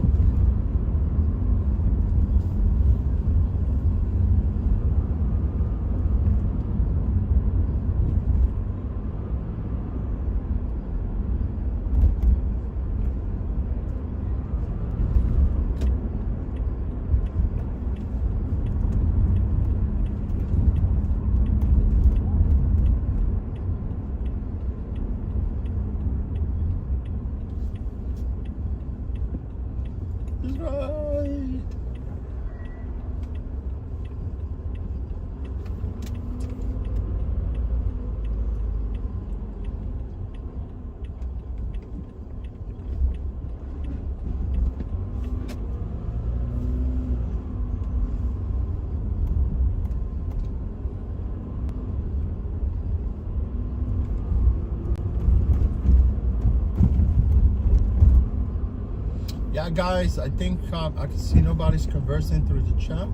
Yeah, guys, I think I can see nobody's conversing through the chat.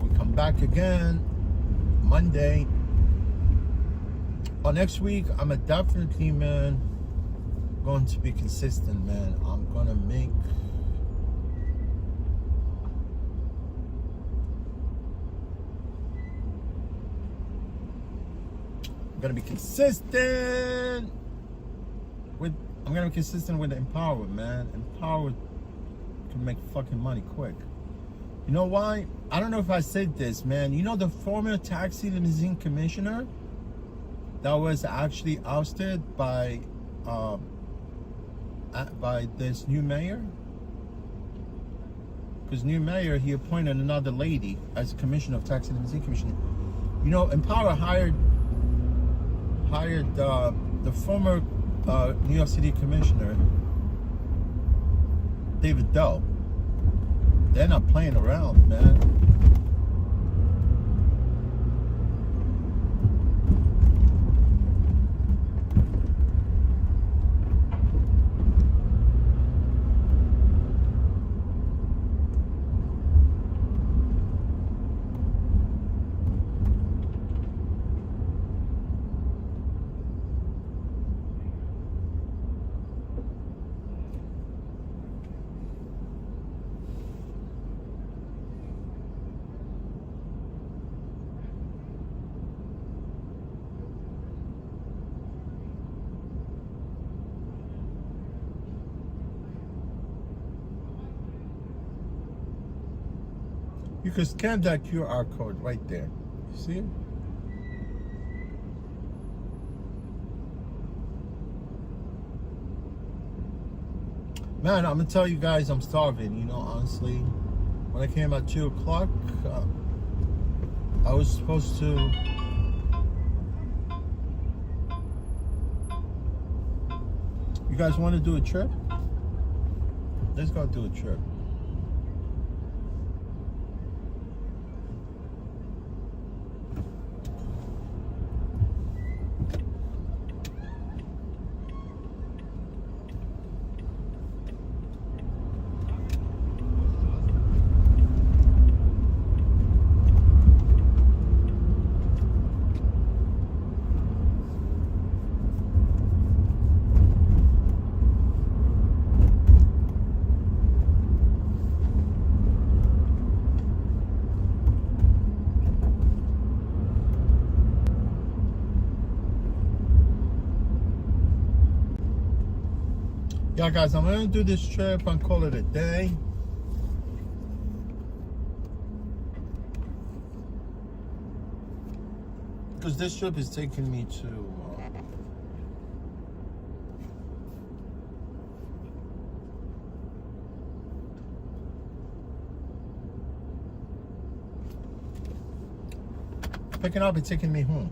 We come back again Monday. Next week, I'm a definitely, man, going to be consistent, man. I'm gonna make I'm gonna be consistent with Empower, man. Empower can make fucking money quick. You know why? I don't know if I said this, man. You know the former taxi limousine commissioner that was actually ousted by this new mayor? Because new mayor, he appointed another lady as commissioner of taxi limousine commissioner. You know, Empower hired the former New York City Commissioner, David Doe. They're not playing around, man. You can scan that QR code right there. You see it? Man, I'm gonna tell you guys, I'm starving. You know, honestly, when I came at 2 o'clock, I was supposed to. You guys want to do a trip? Let's go do a trip. Yeah, guys, I'm gonna do this trip and call it a day. Because this trip is taking me to picking up and taking me home.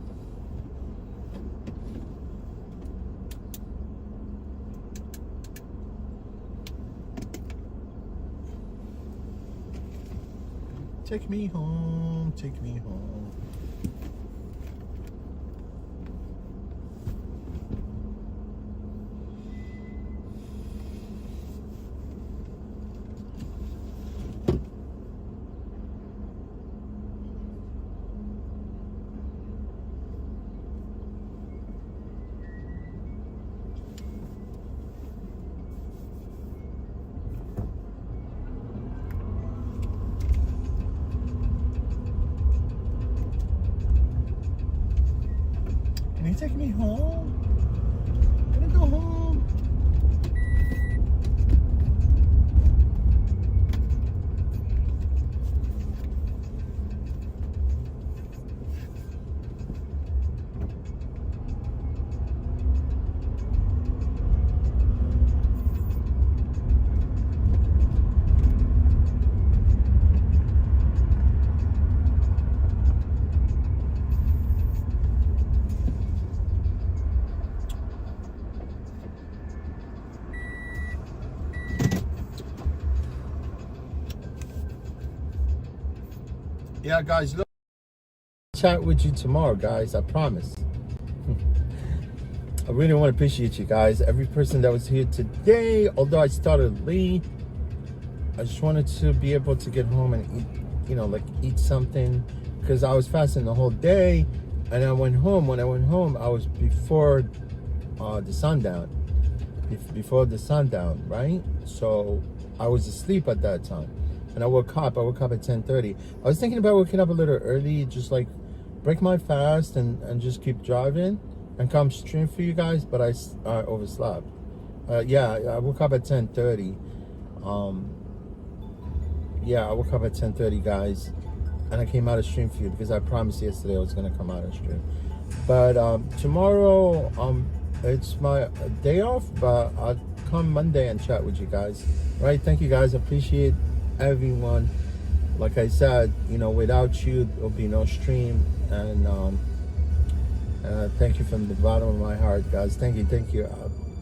Take me home, take me home. Can you take me home? Can I go home? Yeah, guys, look, chat with you tomorrow, guys. I promise. I really want to appreciate you guys. Every person that was here today, although I started late, I just wanted to be able to get home and eat, you know, like eat something, because I was fasting the whole day. And I went home. When I went home, I was before the sundown. Before the sundown, right? So I was asleep at that time. And I woke up at 10:30. I was thinking about waking up a little early, just like break my fast and just keep driving and come stream for you guys, but I overslept. Yeah, I woke up at 10:30. Yeah, I woke up at 10:30, guys, and I came out of stream for you because I promised yesterday I was gonna come out of stream. But tomorrow, it's my day off, but I'll come Monday and chat with you guys. Right? Thank you, guys. Appreciate everyone. Like I said, you know, without you there'll be no stream, and thank you from the bottom of my heart, guys. Thank you.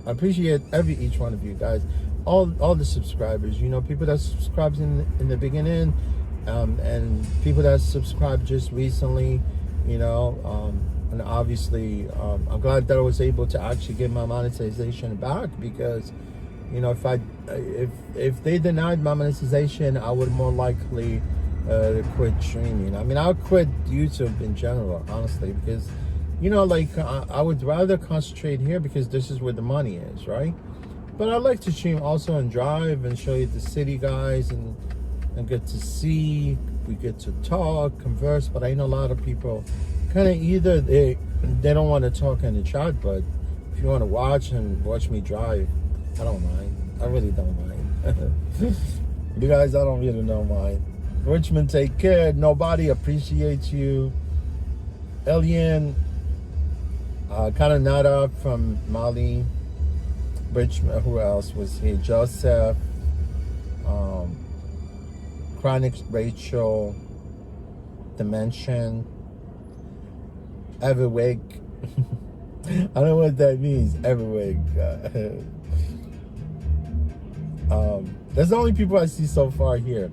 I appreciate each one of you guys, all the subscribers, you know, people that subscribed in the beginning, and people that subscribed just recently, you know, and obviously I'm glad that I was able to actually get my monetization back, because you know, if they denied my monetization, I would more likely quit streaming. I mean, I would quit YouTube in general, honestly, because, you know, like I would rather concentrate here because this is where the money is, right? But I like to stream also and drive and show you the city, guys, and get to see. We get to talk, converse. But I know a lot of people kind of either they don't want to talk in the chat, but if you want to watch me drive, I don't mind. I really don't mind. You guys, I don't really don't mind. Richmond, take care. Nobody appreciates you. Elian, Kananada from Mali. Richmond, who else was here? Joseph, Chronic Rachel, Dimension, Everwig. I don't know what that means, Everwig. That's the only people I see so far here.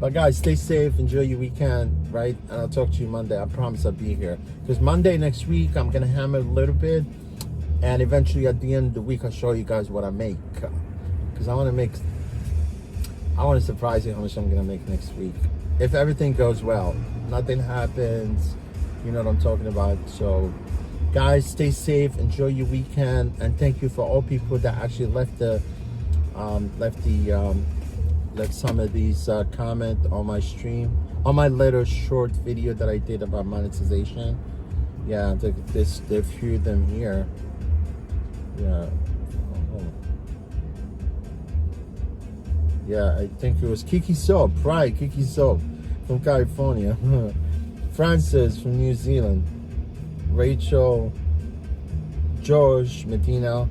But guys, stay safe, enjoy your weekend, right? And I'll talk to you Monday. I promise I'll be here. Because Monday next week, I'm going to hammer a little bit. And eventually at the end of the week, I'll show you guys what I make. Because I want to surprise you how much I'm going to make next week. If everything goes well. Nothing happens. You know what I'm talking about. So, guys, stay safe, enjoy your weekend. And thank you for all people that actually left some of these comment on my stream, on my little short video that I did about monetization. Yeah, there's a few of them here. Yeah. Yeah, I think it was Kiki Soap, right? Kiki Soap from California. Francis from New Zealand. Rachel, George Medina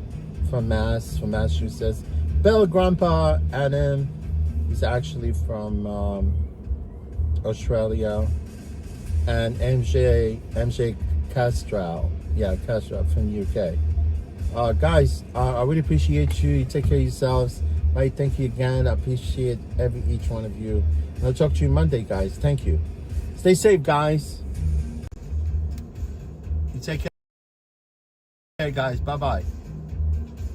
from Massachusetts. Bell Grandpa Adam, he's actually from Australia. And MJ Castral, Castral from UK. Guys, I really appreciate you. You take care of yourselves. Right, thank you again. I appreciate each one of you. And I'll talk to you Monday, guys. Thank you. Stay safe, guys. You take care, guys. Bye-bye.